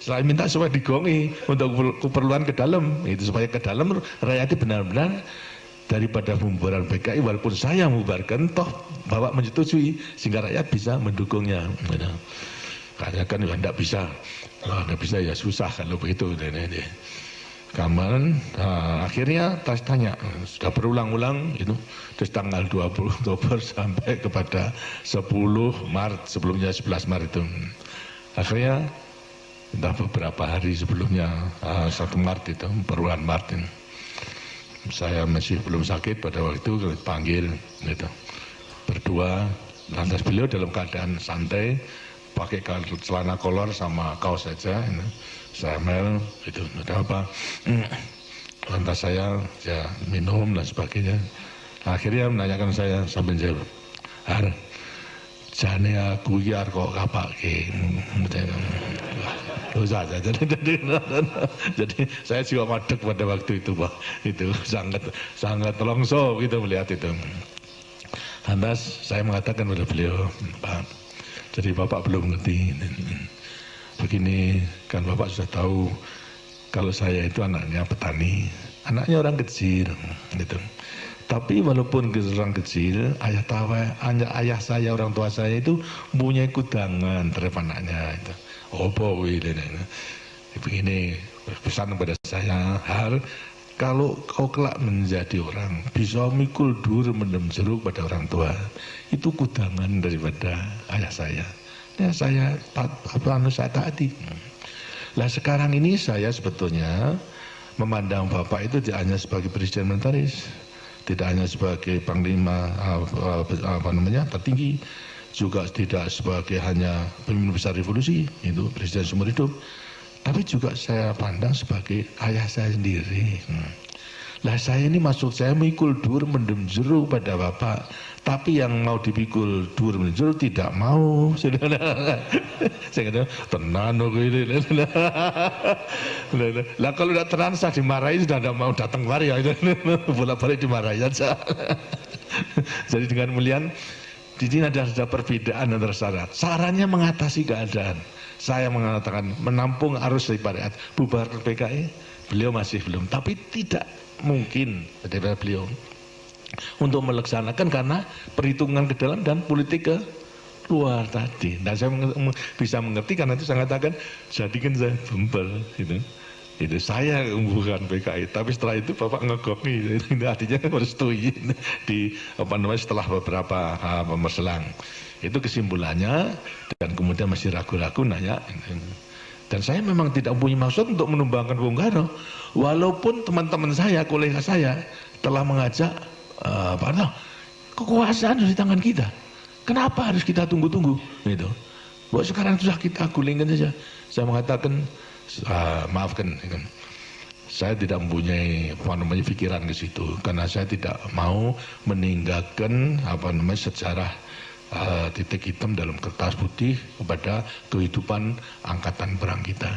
saya minta supaya digongi untuk keperluan ke dalam, itu supaya ke dalam rakyat itu benar-benar daripada pembubaran PKI walaupun saya membubarkan toh Bapak menyetujui sehingga rakyat bisa mendukungnya. Gitu. Karena kan ya tidak bisa ya susah kalau begitu. Kaman, akhirnya tanya, sudah berulang-ulang itu, terus tanggal 20 Oktober sampai kepada 10 Maret, sebelumnya 11 Maret itu. Akhirnya, entah beberapa hari sebelumnya, 1 Maret itu, perubahan Maret ini. Saya masih belum sakit pada waktu itu, panggil, gitu. Berdua, lantas beliau dalam keadaan santai, pakai celana kolor sama kaos saja. Saya mel itu ada apa, lantas saya ya minum dan sebagainya. Akhirnya menanyakan saya sambil jawab, jane aku iki kok kapake. Jadi saya juga madeg pada waktu itu Pak. Itu sangat longso gitu melihat itu. Lantas saya mengatakan pada beliau, Pak, jadi Bapak belum ngerti. Begini, kan Bapak sudah tahu kalau saya itu anaknya petani, anaknya orang kecil, gitu. Tapi walaupun orang kecil, ayah saya, orang tua saya itu punya kudangan terhadap anaknya. Itu. Begini, pesan kepada saya, kalau kau kelak menjadi orang, bisa mikul dur mendem jeruk pada orang tua, itu kudangan daripada ayah saya. Ya saya taati. Nah sekarang ini saya sebetulnya memandang Bapak itu tidak hanya sebagai presiden militeris, tidak hanya sebagai panglima tertinggi, juga tidak sebagai hanya pemimpin besar revolusi, itu presiden seumur hidup, tapi juga saya pandang sebagai ayah saya sendiri. Lah saya ini maksud saya mikul dur mendem jero pada bapak, tapi yang mau dipikul dur mendem jero tidak mau. Saya kata tenan kok ini. Lah kalau tidak tenan saya dimarahi, sudah tidak mau datang kemari ya. Bolak-balik dimarahi aja. Jadi dengan mulian di sini ada perbedaan antara syarat. Sarannya mengatasi keadaan. Saya mengatakan menampung arus daripada bubar PKI, beliau masih belum. Tapi tidak mungkin daripada beliau untuk melaksanakan karena perhitungan ke dalam dan politik ke luar tadi. Dan saya bisa mengerti karena itu saya katakan jadikan saya bembel gitu. Itu saya bukan PKI, tapi setelah itu Bapak ngegok nih, artinya merestui di setelah beberapa berselang. Itu kesimpulannya, dan kemudian masih ragu-ragu nanya. Dan saya memang tidak punya maksud untuk menumbangkan Bung Karno, walaupun teman-teman saya, kolega saya telah mengajak kekuasaan di tangan kita. Kenapa harus kita tunggu-tunggu? Gitu. Bahwa sekarang sudah kita gulingkan saja. Saya mengatakan, maafkan, saya tidak mempunyai pikiran ke situ, karena saya tidak mau meninggalkan sejarah titik hitam dalam kertas putih kepada kehidupan angkatan perang kita.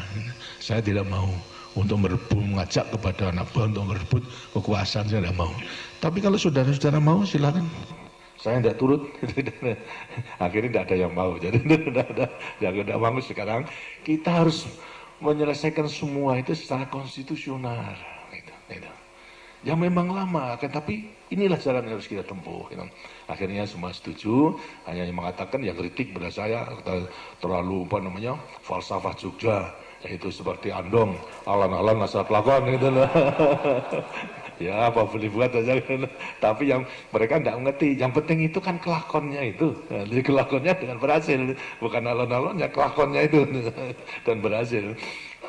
Saya tidak mau untuk mengajak kepada anak buah untuk merebut kekuasaan, saya tidak mau. Tapi kalau saudara-saudara mau, silakan. Saya tidak turut. Akhirnya tidak ada yang mau. Jadi tidak mau. Sekarang kita harus menyelesaikan semua itu secara konstitusional. Ya memang lama, tapi inilah jalan yang harus kita tempuh. Akhirnya semua setuju, hanya yang mengatakan yang kritik pada saya terlalu falsafah Jogja, yaitu seperti Andong, alan-alan asal pelakon gitu loh. Ya apa boleh buat aja, tapi yang mereka tidak mengerti. Yang penting itu kan kelakonnya itu, jadi kelakonnya dengan berhasil, bukan alon-alonnya, kelakonnya itu dan berhasil.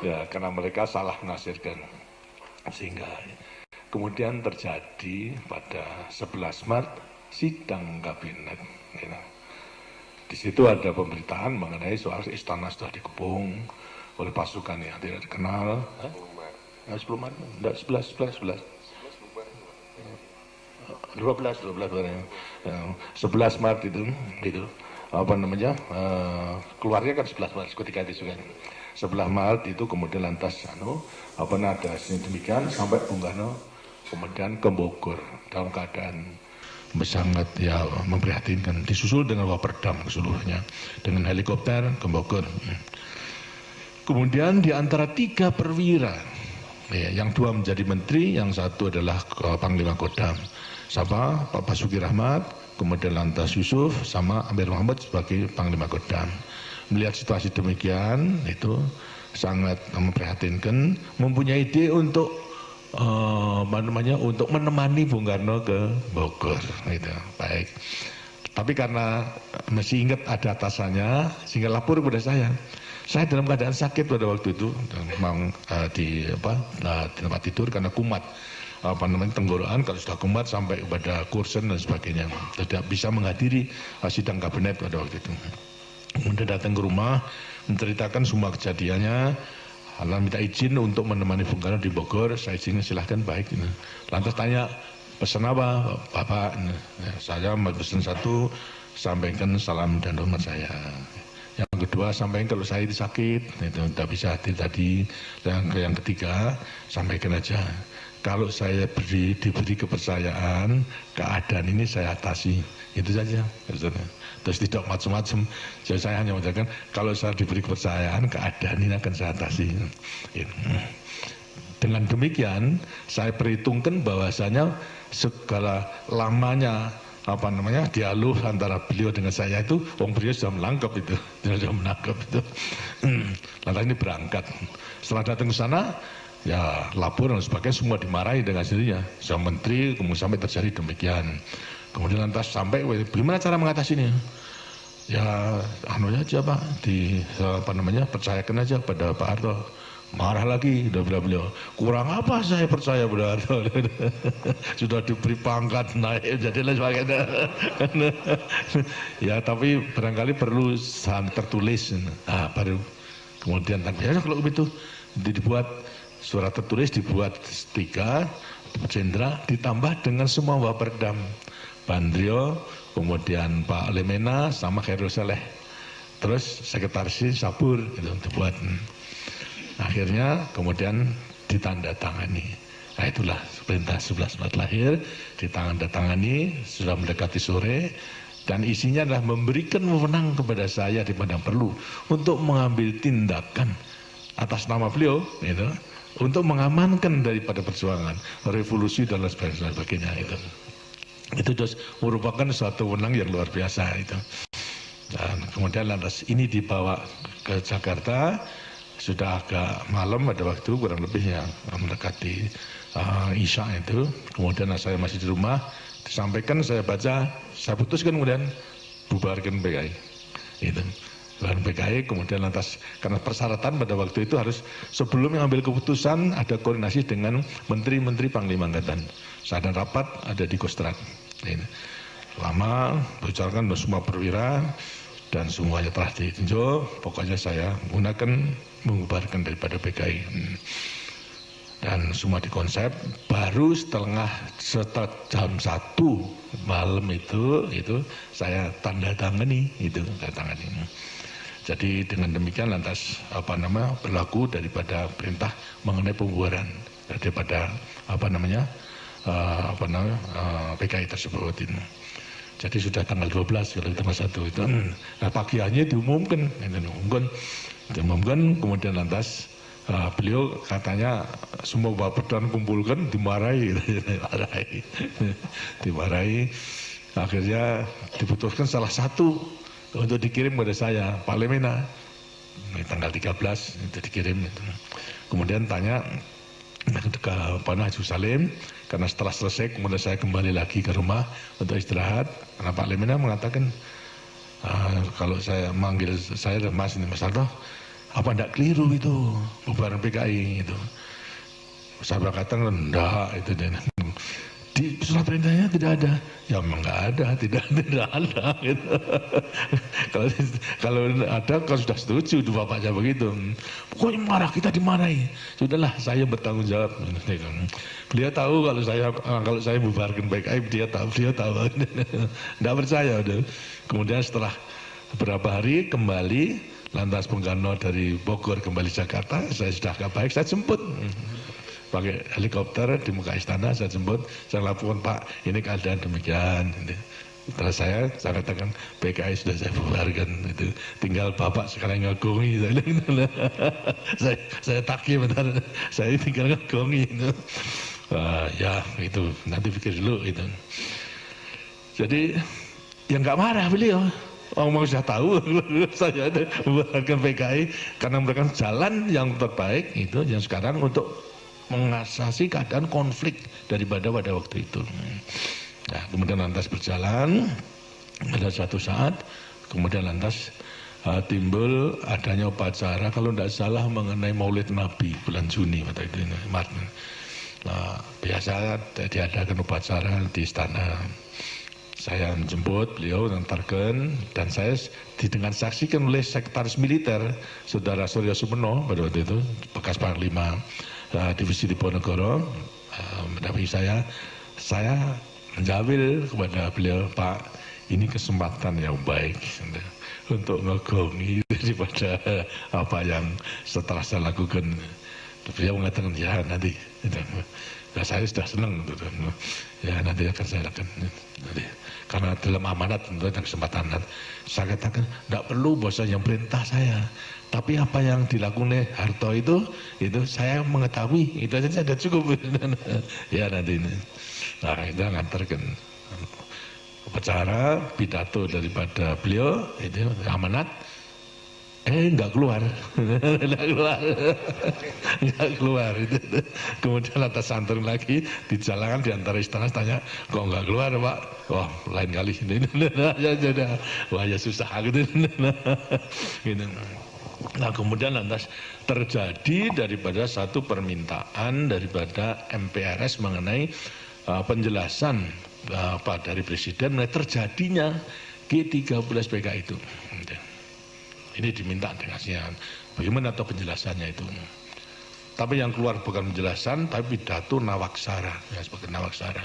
Ya karena mereka salah menafsirkan, sehingga kemudian terjadi pada 11 Maret sidang kabinet. Di situ ada pemberitaan mengenai soal istana sudah dikepung oleh pasukan yang tidak dikenal. 10 Maret, enggak 11. 12 11 Maret itu keluarnya kan 11 Maret ketika itu kan 11 Maret itu kemudian lantas ada demikian sampai Bung Karno kemudian ke Bogor dalam keadaan sangat memprihatinkan, disusul dengan Waperdam keseluruhnya dengan helikopter ke Bogor. Kemudian di antara 3 perwira, yang 2 menjadi menteri, yang 1 adalah Panglima Kodam, sama Pak Basuki Rahmat, kemudian lantas Yusuf sama Amir Muhammad sebagai Panglima Kodam. Melihat situasi demikian, itu sangat memprihatinkan, mempunyai ide untuk untuk menemani Bung Karno ke Bogor. Gitu. Baik. Tapi karena masih ingat ada atasannya, sehingga lapor kepada saya. Saya dalam keadaan sakit pada waktu itu, memang di tempat tidur karena kumat. Tenggorokan, kalau sudah kumat sampai kepada kursen dan sebagainya, tidak bisa menghadiri sidang kabinet pada waktu itu. Kemudian datang ke rumah, menceritakan semua kejadiannya, minta izin untuk menemani Bung Karno di Bogor. Saya izinkan, silahkan, baik. Lantas tanya, pesan apa Bapak? Saya pesan 1, sampaikan salam dan hormat saya. Yang kedua, sampaikan kalau saya itu sakit, itu tidak bisa hadir tadi. Yang ketiga, sampaikan aja, kalau saya diberi kepercayaan, keadaan ini saya atasi. Itu saja. Terus tidak macam-macam. Jadi saya hanya mengatakan, kalau saya diberi kepercayaan, keadaan ini akan saya atasi. Dengan demikian, saya perhitungkan bahwasanya segala lamanya dialog antara beliau dengan saya itu, beliau sudah menangkap itu, Lantas ini berangkat. Setelah datang ke sana, ya lapor dan sebagainya, semua dimarahi dengan sendirinya. Saya menteri, kemudian sampai terjadi demikian. Kemudian lantas sampai, bagaimana cara mengatasinya? Ya aja Pak, percayakan aja pada Pak Harto. Marah lagi, udah bilang beliau, kurang apa saya percaya benar. Sudah diberi pangkat naik, jadi lain sebagainya. Ya tapi barangkali perlu tertulis. Nah, baru kemudian ya kalau begitu dibuat surat tertulis, dibuat stika jenderal, ditambah dengan semua Waperdam, Bandrio, kemudian Pak Lemena sama Khairul Saleh, terus sekretaris Sabur itu dibuat. Akhirnya kemudian ditandatangani. Nah itulah perintah 11 Maret lahir, ditandatangani, sudah mendekati sore, dan isinya adalah memberikan wewenang kepada saya di mana perlu untuk mengambil tindakan atas nama beliau, gitu, untuk mengamankan daripada perjuangan, revolusi dan lain sebagainya itu. Itu terus merupakan suatu wewenang yang luar biasa itu. Dan kemudian lantas ini dibawa ke Jakarta. Sudah agak malam pada waktu kurang lebih yang mendekati Isya itu. Kemudian saya masih di rumah, disampaikan, saya baca, saya putuskan kemudian bubarkan PKI. Itu. Bubarkan PKI, kemudian lantas karena persyaratan pada waktu itu harus sebelum mengambil keputusan ada koordinasi dengan menteri-menteri Panglima Angkatan. Saya ada rapat ada di Kostrad. Lama bicarakan semua perwira dan semuanya telah ditinjau. Pokoknya saya menggunakan mengubarkan daripada PKI, dan semua dikonsep. Baru setelah jam 1 malam itu saya tanda tangani itu, tanda tangani. Jadi dengan demikian lantas berlaku daripada perintah mengenai pembubaran daripada PKI tersebut ini. Jadi sudah tanggal 12 kalau tanggal 1 itu. Nah pagiannya diumumkan, kemudian lantas beliau katanya semua Waperdam kumpulkan, dimarahi. Dimarahi. Akhirnya diputuskan salah satu untuk dikirim kepada saya, Pak Lemena. Tanggal 13 itu dikirim. Kemudian tanya ke Pak Haji Salim, karena setelah selesai kemudian saya kembali lagi ke rumah untuk istirahat. Karena Pak Lemena mengatakan, kalau saya manggil saya Mas Aldo, apa enggak keliru itu bubaran PKI itu? Saya berkata enggak, itu di surat perintahnya tidak ada. Ya memang enggak ada, tidak ada gitu. Kalau ada, kalau sudah setuju bapaknya begitu. Pokoknya marah, kita dimarahi. Sudahlah, saya bertanggung jawab. Beliau tahu kalau saya bubarkan PKI, beliau tahu. Enggak percaya udah. Kemudian setelah beberapa hari kembali, lantas Bung Karno dari Bogor kembali Jakarta, saya sudah agak baik, saya jemput. Pakai helikopter di muka istana, saya jemput, saya laporkan, Pak, ini keadaan demikian. Setelah saya katakan PKI sudah saya bubarkan, itu tinggal Bapak sekarang ngagongi. Saya takih bentar, saya tinggal ngagongi. Ya itu nanti pikir dulu itu. Jadi yang nggak marah beliau. Mau sudah tahu saya bubarkan PKI karena mereka jalan yang terbaik itu yang sekarang untuk mengatasi keadaan konflik daripada pada waktu itu. Nah, kemudian lantas berjalan pada suatu saat, kemudian lantas timbul adanya upacara kalau tidak salah mengenai Maulid Nabi bulan Juni pada itu Maret. Nah, biasa diadakan upacara di istana. Saya menjemput beliau, mengantarkan, dan saya dengan saksikan oleh sekretaris militer Saudara Surya Sumeno pada waktu itu, bekas Panglima Divisi Diponegoro, mendampingi saya menjawil kepada beliau, Pak, ini kesempatan yang baik untuk ngegongi daripada apa yang setelah saya lakukan. Beliau mengatakan, ya nanti, ya, saya sudah senang, ya nanti akan saya lakukan. Nanti. Karena dalam amanat tentu ada kesempatan. Saya katakan, tidak perlu bosnya yang perintah saya. Tapi apa yang dilakukan Harto itu saya mengetahui, itu saja sudah cukup. Ya nanti ini. Nah kita ngantarkan upacara pidato daripada beliau itu amanat. Enggak keluar. Enggak keluar itu. Kemudian atas santun lagi di jalanan di antara istana tanya, kok enggak keluar, Pak? Wah, lain kali ini. Ya sudah. Wah, ya susah gitu. Gitu. Nah kemudian lantas terjadi daripada satu permintaan daripada MPRS mengenai penjelasan dari Presiden mengenai terjadinya G13PK itu. Ini diminta dengan bagaimana atau penjelasannya itu. Tapi yang keluar bukan penjelasan, tapi pidato Nawaksara, ya sebagai Nawaksara,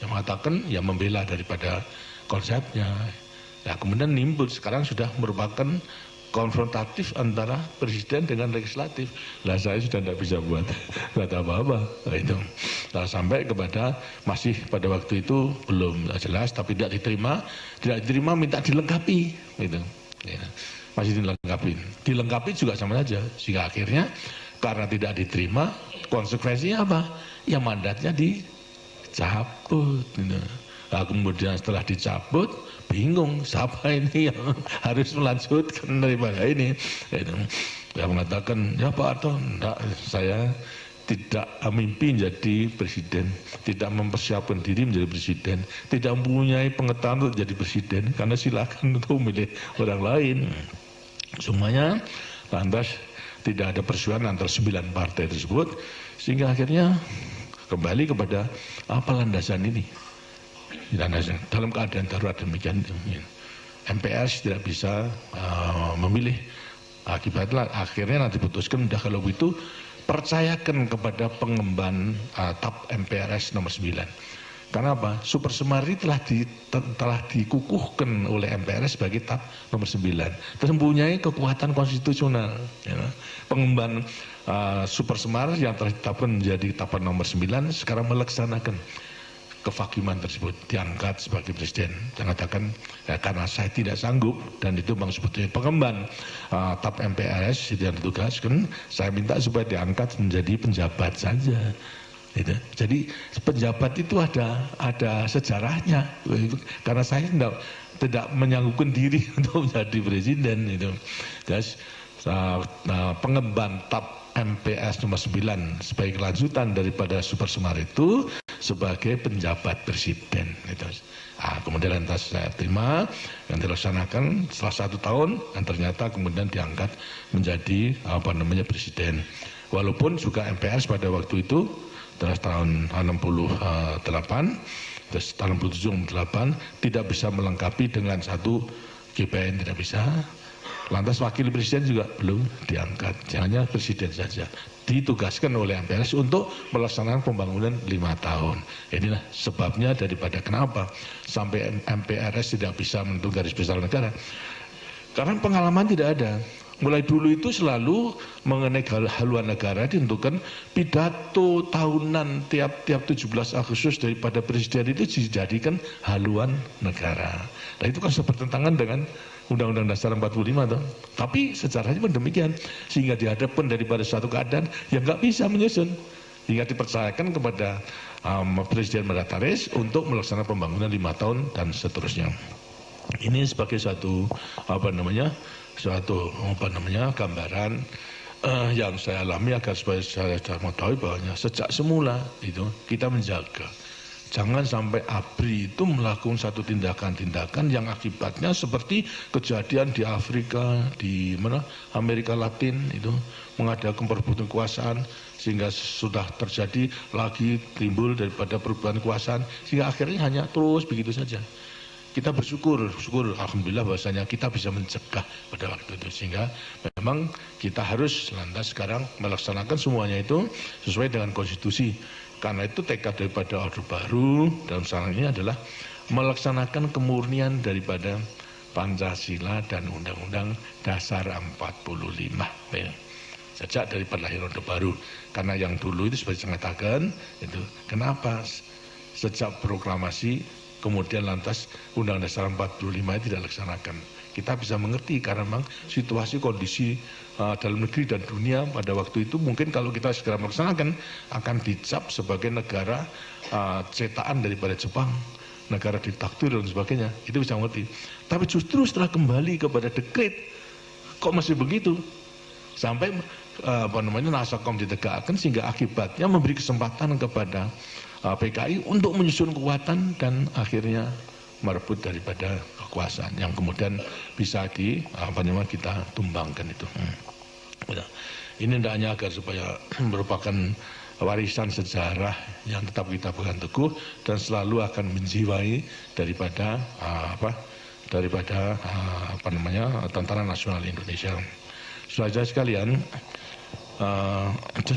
yang mengatakan, yang membela daripada konsepnya. Nah kemudian nimbul sekarang sudah merupakan konfrontatif antara presiden dengan legislatif. Lah saya sudah tidak bisa buat kata apa-apa. Nah, itu. Nah, sampai kepada masih pada waktu itu belum jelas, tapi tidak diterima minta dilengkapi. Gitu. Ya. Masih dilengkapi juga sama saja. Sehingga akhirnya karena tidak diterima, konsekuensinya apa? Ya mandatnya dicabut. Gitu. Nah, kemudian setelah dicabut, bingung siapa ini yang harus melanjutkan daripada ini. Dia mengatakan, ya Pak Harto, enggak, saya tidak mimpi menjadi presiden, tidak mempersiapkan diri menjadi presiden, tidak mempunyai pengetahuan untuk jadi presiden, karena silakan untuk memilih orang lain. Semuanya lantas tidak ada persoalan antara 9 partai tersebut, sehingga akhirnya kembali kepada apa landasan ini. Dalam keadaan darurat demikian, MPRS tidak bisa memilih. Akibatnya akhirnya nanti putuskan, udah kalau itu percayakan kepada pengemban TAP MPRS nomor 9. Karena apa? Super Semari telah dikukuhkan oleh MPRS sebagai TAP nomor 9. Terus mempunyai kekuatan konstitusional. Ya. Pengemban Super Semar yang telah ditetapkan menjadi TAP nomor 9 sekarang melaksanakan kefakiman tersebut, diangkat sebagai presiden. Dia katakan, ya, karena saya tidak sanggup, dan itu memang sebetulnya pengemban TAP MPRS yang ditugaskan, saya minta supaya diangkat menjadi penjabat saja. Gitu. Jadi penjabat itu ada sejarahnya, karena saya tidak menyanggupkan diri untuk menjadi presiden. Gitu. Jadi pengemban TAP MPRS nomor 9 sebagai kelanjutan daripada Super Semar itu sebagai penjabat presiden. Gitu. Kemudian lantas saya terima yang dilaksanakan setelah 1 tahun, dan ternyata kemudian diangkat menjadi presiden. Walaupun juga MPRS pada waktu itu tahun 68, terus tahun 67-68 tidak bisa melengkapi dengan satu GPN, tidak bisa. Lantas wakil presiden juga belum diangkat, hanya presiden saja. Ditugaskan oleh MPRS untuk melaksanakan pembangunan 5 tahun. Inilah sebabnya daripada kenapa sampai MPRS tidak bisa menentukan garis besar negara. Karena pengalaman tidak ada. Mulai dulu itu selalu mengenai haluan negara ditentukan pidato tahunan tiap 17 Agustus daripada presiden itu dijadikan haluan negara. Nah itu kan bertentangan dengan Undang-Undang Dasar 45 toh. Tapi sejarahnya pun demikian, sehingga dihadapkan daripada suatu keadaan yang nggak bisa menyusun, hingga dipercayakan kepada Presiden Mandataris untuk melaksanakan pembangunan 5 tahun dan seterusnya. Ini sebagai suatu gambaran yang saya alami agar supaya saya mengetahui bahwa sejak semula itu kita menjaga. Jangan sampai ABRI itu melakukan satu tindakan-tindakan yang akibatnya seperti kejadian di Afrika, di Amerika Latin itu mengadakan perebutan kekuasaan sehingga sudah terjadi lagi timbul daripada perebutan kekuasaan sehingga akhirnya hanya terus begitu saja. Kita bersyukur alhamdulillah bahwasanya kita bisa mencegah pada waktu itu, sehingga memang kita harus lantas sekarang melaksanakan semuanya itu sesuai dengan konstitusi. Karena itu tekad daripada Orde Baru dalam sekarang ini adalah melaksanakan kemurnian daripada Pancasila dan Undang-Undang Dasar 45. Sejak daripada lahir Orde Baru. Karena yang dulu itu seperti saya katakan, itu kenapa sejak proklamasi kemudian lantas Undang-Undang Dasar 45 tidak dilaksanakan. Kita bisa mengerti karena memang situasi kondisi dalam negeri dan dunia pada waktu itu mungkin kalau kita segera melaksanakan akan dicap sebagai negara cetakan daripada Jepang, negara diktator dan sebagainya. Itu bisa mengerti. Tapi justru setelah kembali kepada dekret kok masih begitu sampai Nasakom ditegakkan sehingga akibatnya memberi kesempatan kepada PKI untuk menyusun kekuatan dan akhirnya merebut daripada kekuasaan yang kemudian bisa kita tumbangkan itu. Ini hendaknya agar supaya merupakan warisan sejarah yang tetap kita pegang teguh dan selalu akan menjiwai daripada Tentara Nasional Indonesia. Saudara sekalian,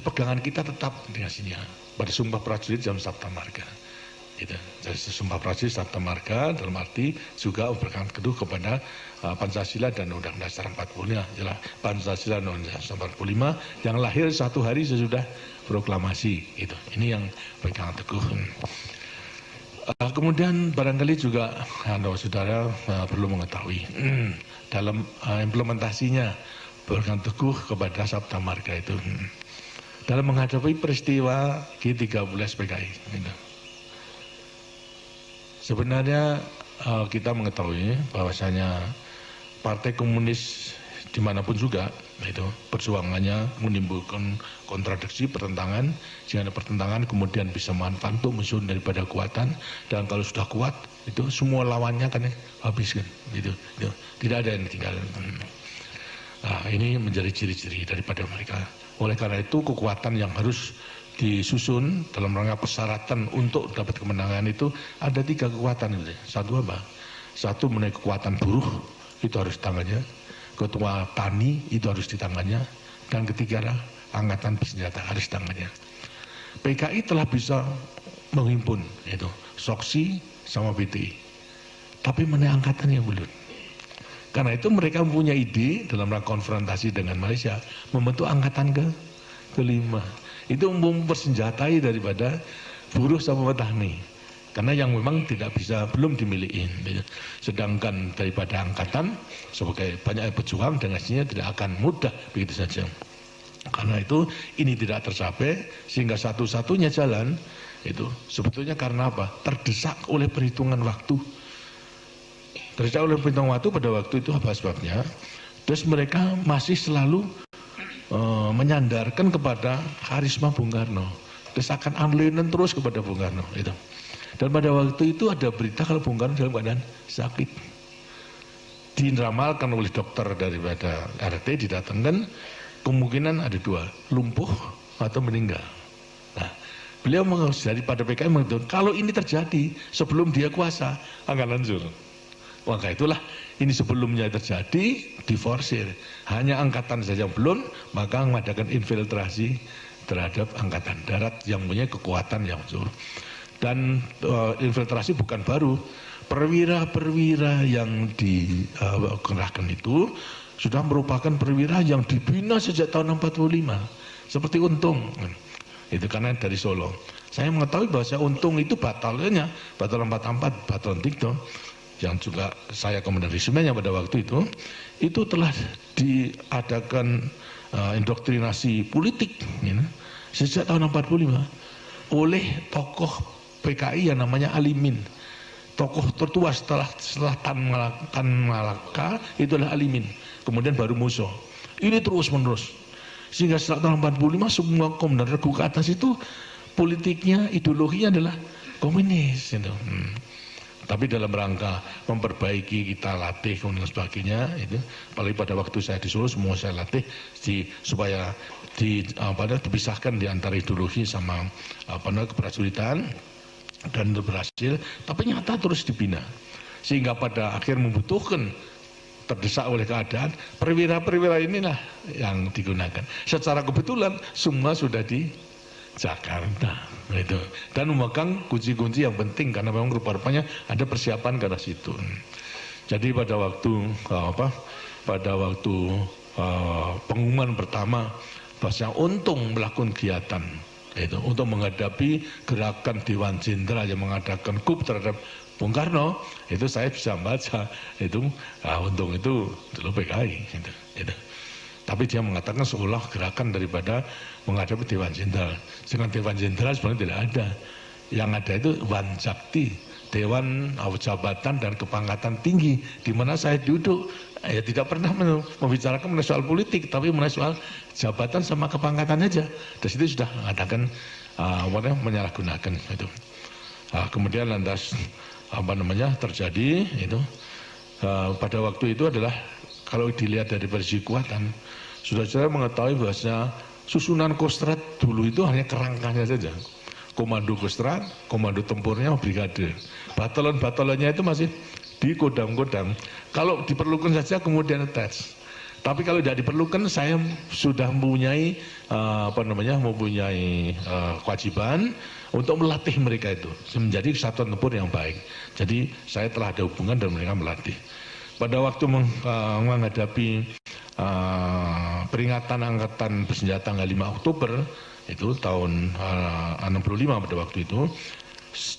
pegangan kita tetap dengan sini pada Sumpah Prajurit Jam Sabta Marga. Gitu. Jadi Sumpah Prajurit Sabta Marga dalam arti juga berpegang teguh kepada Pancasila dan Undang-Undang Dasar 45. Jelas Pancasila dan Undang-Undang Dasar 45 yang lahir 1 hari sesudah proklamasi. Itu. Ini yang pegang teguh. Kemudian barangkali juga saudara perlu mengetahui dalam implementasinya berpegang teguh kepada Sabta Marga itu dalam menghadapi peristiwa G13 PKI. Gitu. Sebenarnya kita mengetahui bahwasanya Partai Komunis dimanapun juga itu perjuangannya menimbulkan kontradiksi, pertentangan, sehingga pertentangan kemudian bisa manfaat untuk musuh daripada kekuatan, dan kalau sudah kuat itu semua lawannya kan habiskan gitu. Tidak ada yang tinggal. Nah, ini menjadi ciri-ciri daripada mereka. Oleh karena itu kekuatan yang harus disusun dalam rangka persyaratan untuk dapat kemenangan itu ada 3 kekuatan. Satu apa? Satu mengenai kekuatan buruh, itu harus di tangannya. Ketua tani itu harus di tangannya. Dan ketiga adalah angkatan bersenjata harus di tangannya. PKI telah bisa menghimpun itu Soksi sama BTI. Tapi mengenai angkatan yang belum. Karena itu mereka mempunyai ide dalam rangka konfrontasi dengan Malaysia membentuk angkatan kelima. Itu mempersenjatai daripada buruh sama petani, karena yang memang tidak bisa belum dimiliki. Sedangkan daripada angkatan sebagai banyak pejuang dengan hasilnya tidak akan mudah begitu saja. Karena itu ini tidak tercapai sehingga satu-satunya jalan itu sebetulnya karena apa? Terdesak oleh perhitungan waktu. Terdesak oleh perhitungan waktu pada waktu itu apa sebabnya? Terus mereka masih selalu menyandarkan kepada karisma Bung Karno, desakan unlinen terus kepada Bung Karno itu. Dan pada waktu itu ada berita kalau Bung Karno dalam keadaan sakit, diramalkan oleh dokter daripada RT, didatangkan kemungkinan ada 2, lumpuh atau meninggal. Nah, beliau daripada PKI mengatakan kalau ini terjadi sebelum dia kuasa akan hancur. Maka itulah ini sebelumnya terjadi diforsir, hanya angkatan saja belum, maka mengadakan infiltrasi terhadap angkatan darat yang punya kekuatan yang besar. Dan infiltrasi bukan baru, perwira-perwira yang dikerahkan itu sudah merupakan perwira yang dibina sejak tahun 45, seperti Untung. Itu karena dari Solo. Saya mengetahui bahwa Untung itu batalionnya, Batalion 44, Batalion Tigto, yang juga saya komandansimennya pada waktu itu telah diadakan indoktrinasi politik sejak tahun 45 oleh tokoh PKI yang namanya Alimin. Tokoh tertua setelah Tan Malaka itu adalah Alimin, kemudian baru Muso. Ini terus menerus sehingga setelah tahun 45 semua komandan regu ke atas itu politiknya, ideologinya adalah komunis gitu. Tapi dalam rangka memperbaiki kita latih dan sebagainya itu, apalagi pada waktu saya di Solo semua saya latih supaya dipisahkan di antara ideologi sama keprajuritan, dan itu berhasil. Tapi nyata terus dibina sehingga pada akhir membutuhkan, terdesak oleh keadaan, perwira-perwira inilah yang digunakan. Secara kebetulan semua sudah di Jakarta itu, dan memegang kunci-kunci yang penting karena memang rupa-rupanya ada persiapan ke arah situ. Jadi pada waktu pengumuman pertama bahwa Untung melakukan kegiatan itu untuk menghadapi gerakan Dewan Jenderal yang mengadakan coup terhadap Bung Karno, itu saya bisa baca itu Untung itu dulu PKI itu. Tapi dia mengatakan seolah gerakan daripada menghadapi Dewan Jenderal. Dengan Dewan Jenderal sebenarnya tidak ada. Yang ada itu Wanjakti, Dewan Jabatan dan Kepangkatan Tinggi, di mana saya duduk. Ya tidak pernah membicarakan mengenai soal politik, tapi mengenai soal jabatan sama kepangkatan aja. Dari situ sudah mengadakan menyalahgunakan itu. Kemudian lantas terjadi itu pada waktu itu adalah kalau dilihat dari versi kekuatan Saudara-saudara mengetahui bahwasanya susunan Kostrad dulu itu hanya kerangkanya saja. Komando Kostrad, komando tempurnya brigade. Batalon-batalonnya itu masih di kodam-kodam. Kalau diperlukan saja kemudian attach. Tapi kalau tidak diperlukan, saya sudah mempunyai kewajiban untuk melatih mereka itu menjadi satuan tempur yang baik. Jadi saya telah ada hubungan dan mereka melatih. Pada waktu menghadapi peringatan Angkatan Bersenjata tanggal 5 Oktober itu tahun 65 pada waktu itu,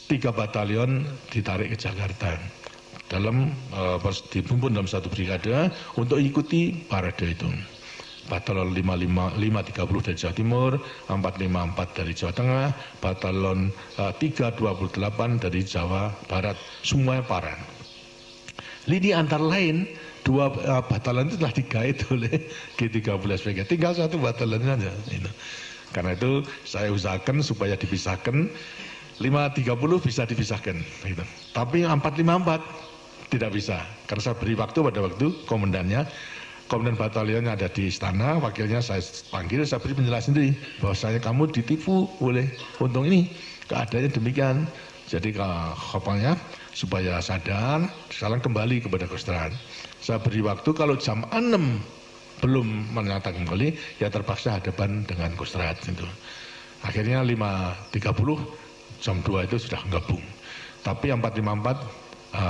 3 batalion ditarik ke Jakarta dalam dihimpun dalam satu brigade untuk ikuti parade itu. Batalon 530 dari Jawa Timur, 454 dari Jawa Tengah, Batalon 328 dari Jawa Barat, semuanya parade. Lini antara lain 2 batalon itu telah digait oleh G13PK, tinggal 1 batalon saja. Karena itu saya usahakan supaya dipisahkan, 530 bisa dipisahkan. Tapi 454 tidak bisa, karena saya beri waktu pada waktu komandannya, komandan batalionnya ada di istana, wakilnya saya panggil, saya beri penjelasan sendiri bahwasanya kamu ditipu oleh untung ini, keadaannya demikian. Jadi kapalnya supaya sadar, sekarang kembali kepada Kostrad. Saya beri waktu, kalau jam 6 belum menyatakan kembali, ya terpaksa hadapan dengan Kostrad. Gitu. Akhirnya 5.30, jam 2 itu sudah gabung. Tapi 454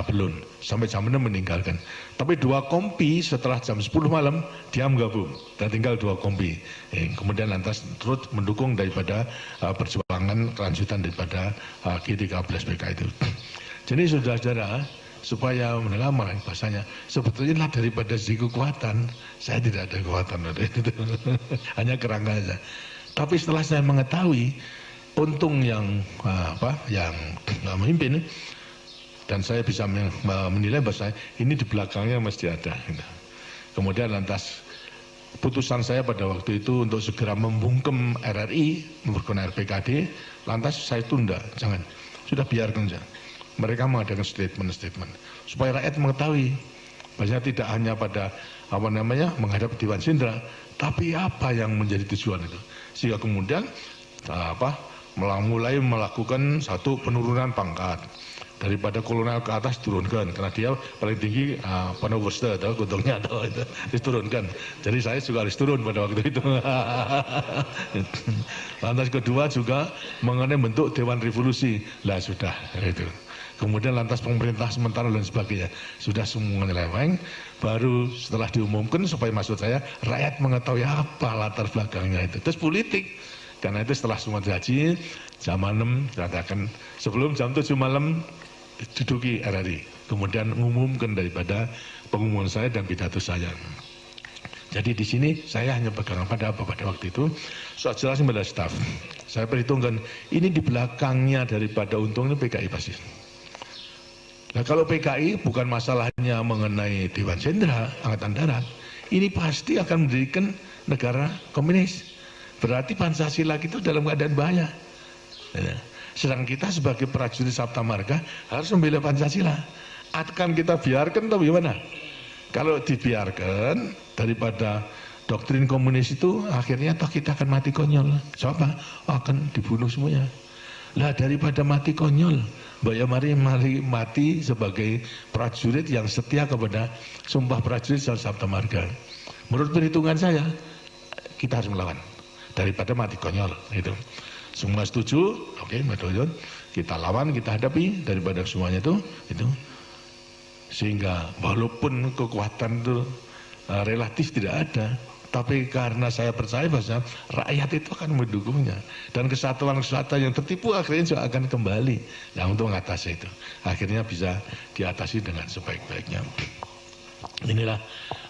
belum, sampai jam 6 meninggalkan. Tapi 2 kompi setelah jam 10 malam, dia menggabung, dan tinggal 2 kompi. Kemudian lantas terus mendukung daripada perjuangan kelanjutan daripada G13PK itu. Jadi saudara-saudara, supaya mendengar bahasanya, sebetulnya daripada segi kekuatan, saya tidak ada kekuatan, hanya kerangka saja. Tapi setelah saya mengetahui untung yang memimpin, dan saya bisa menilai bahwa ini di belakangnya mesti ada. Kemudian lantas putusan saya pada waktu itu untuk segera membungkem RRI, mempergunakan RPKD, lantas saya tunda, jangan, sudah biarkan saja. Mereka mengadakan statement supaya rakyat mengetahui bahwa tidak hanya pada menghadap Dewan Sindra, tapi apa yang menjadi tujuan itu, sehingga kemudian mulai melakukan satu penurunan pangkat daripada kolonel ke atas, turunkan karena dia paling tinggi Panowosta atau kuntungnya atau itu diturunkan. Jadi saya juga harus turun pada waktu itu. Lantas kedua juga mengenai bentuk Dewan Revolusi, lah sudah itu. Kemudian lantas pemerintah sementara dan sebagainya sudah semua nyeleweng. Baru setelah diumumkan, supaya maksud saya rakyat mengetahui apa latar belakangnya itu. Terus politik, karena itu setelah semua dihaji, jam 6 dikatakan sebelum jam 7 malam duduki RRI. Kemudian mengumumkan daripada pengumuman saya dan pidato saya. Jadi di sini saya hanya pegang pada waktu itu, soal jelasin pada staf. Saya perhitungkan ini di belakangnya daripada untung ini PKI pasti. Nah kalau PKI bukan masalahnya mengenai Dewan Sindra, Angkatan Darat, ini pasti akan mendirikan negara komunis. Berarti Pancasila itu dalam keadaan bahaya. Sedang kita sebagai prajurit Sabta Marga harus membela Pancasila. Akan kita biarkan atau bagaimana? Kalau dibiarkan, daripada doktrin komunis itu akhirnya toh kita akan mati konyol. Siapa? Akan dibunuh semuanya. Lah daripada mati konyol, mari mati sebagai prajurit yang setia kepada sumpah prajurit Sabta Marga. Menurut perhitungan saya, kita harus melawan daripada mati konyol. Itu semua setuju, oke, betul. Kita lawan, kita hadapi daripada semuanya itu. Sehingga walaupun kekuatan itu relatif tidak ada, tapi karena saya percaya bahwa rakyat itu akan mendukungnya, dan kesatuan yang tertipu akhirnya juga akan kembali. Nah untuk mengatasi itu, akhirnya bisa diatasi dengan sebaik-baiknya. Inilah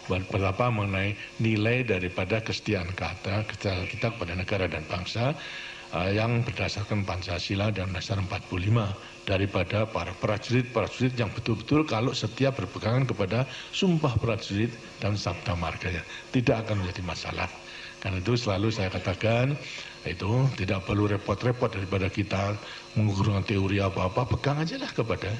berapa mengenai nilai daripada kesetiaan kita kepada negara dan bangsa yang berdasarkan Pancasila dan dasar 45 daripada para prajurit yang betul-betul kalau setia berpegangan kepada sumpah prajurit dan Sabta Marganya, tidak akan menjadi masalah. Karena itu selalu saya katakan, itu tidak perlu repot-repot daripada kita menggunakan teori apa-apa, pegang aja lah kepada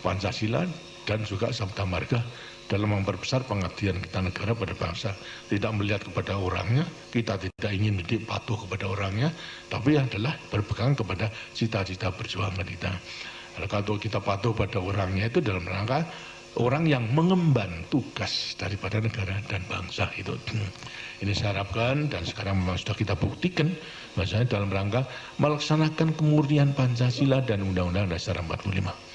Pancasila dan juga sabda marga dalam memperbesar pengabdian kita negara pada bangsa. Tidak melihat kepada orangnya, kita tidak ingin menjadi patuh kepada orangnya, tapi adalah berpegang kepada cita-cita perjuangan kita. Kalau kita patuh pada orangnya itu dalam rangka orang yang mengemban tugas daripada negara dan bangsa itu. Ini saya harapkan dan sekarang memang sudah kita buktikan bahwasanya dalam rangka melaksanakan kemurnian Pancasila dan Undang-Undang Dasar 45.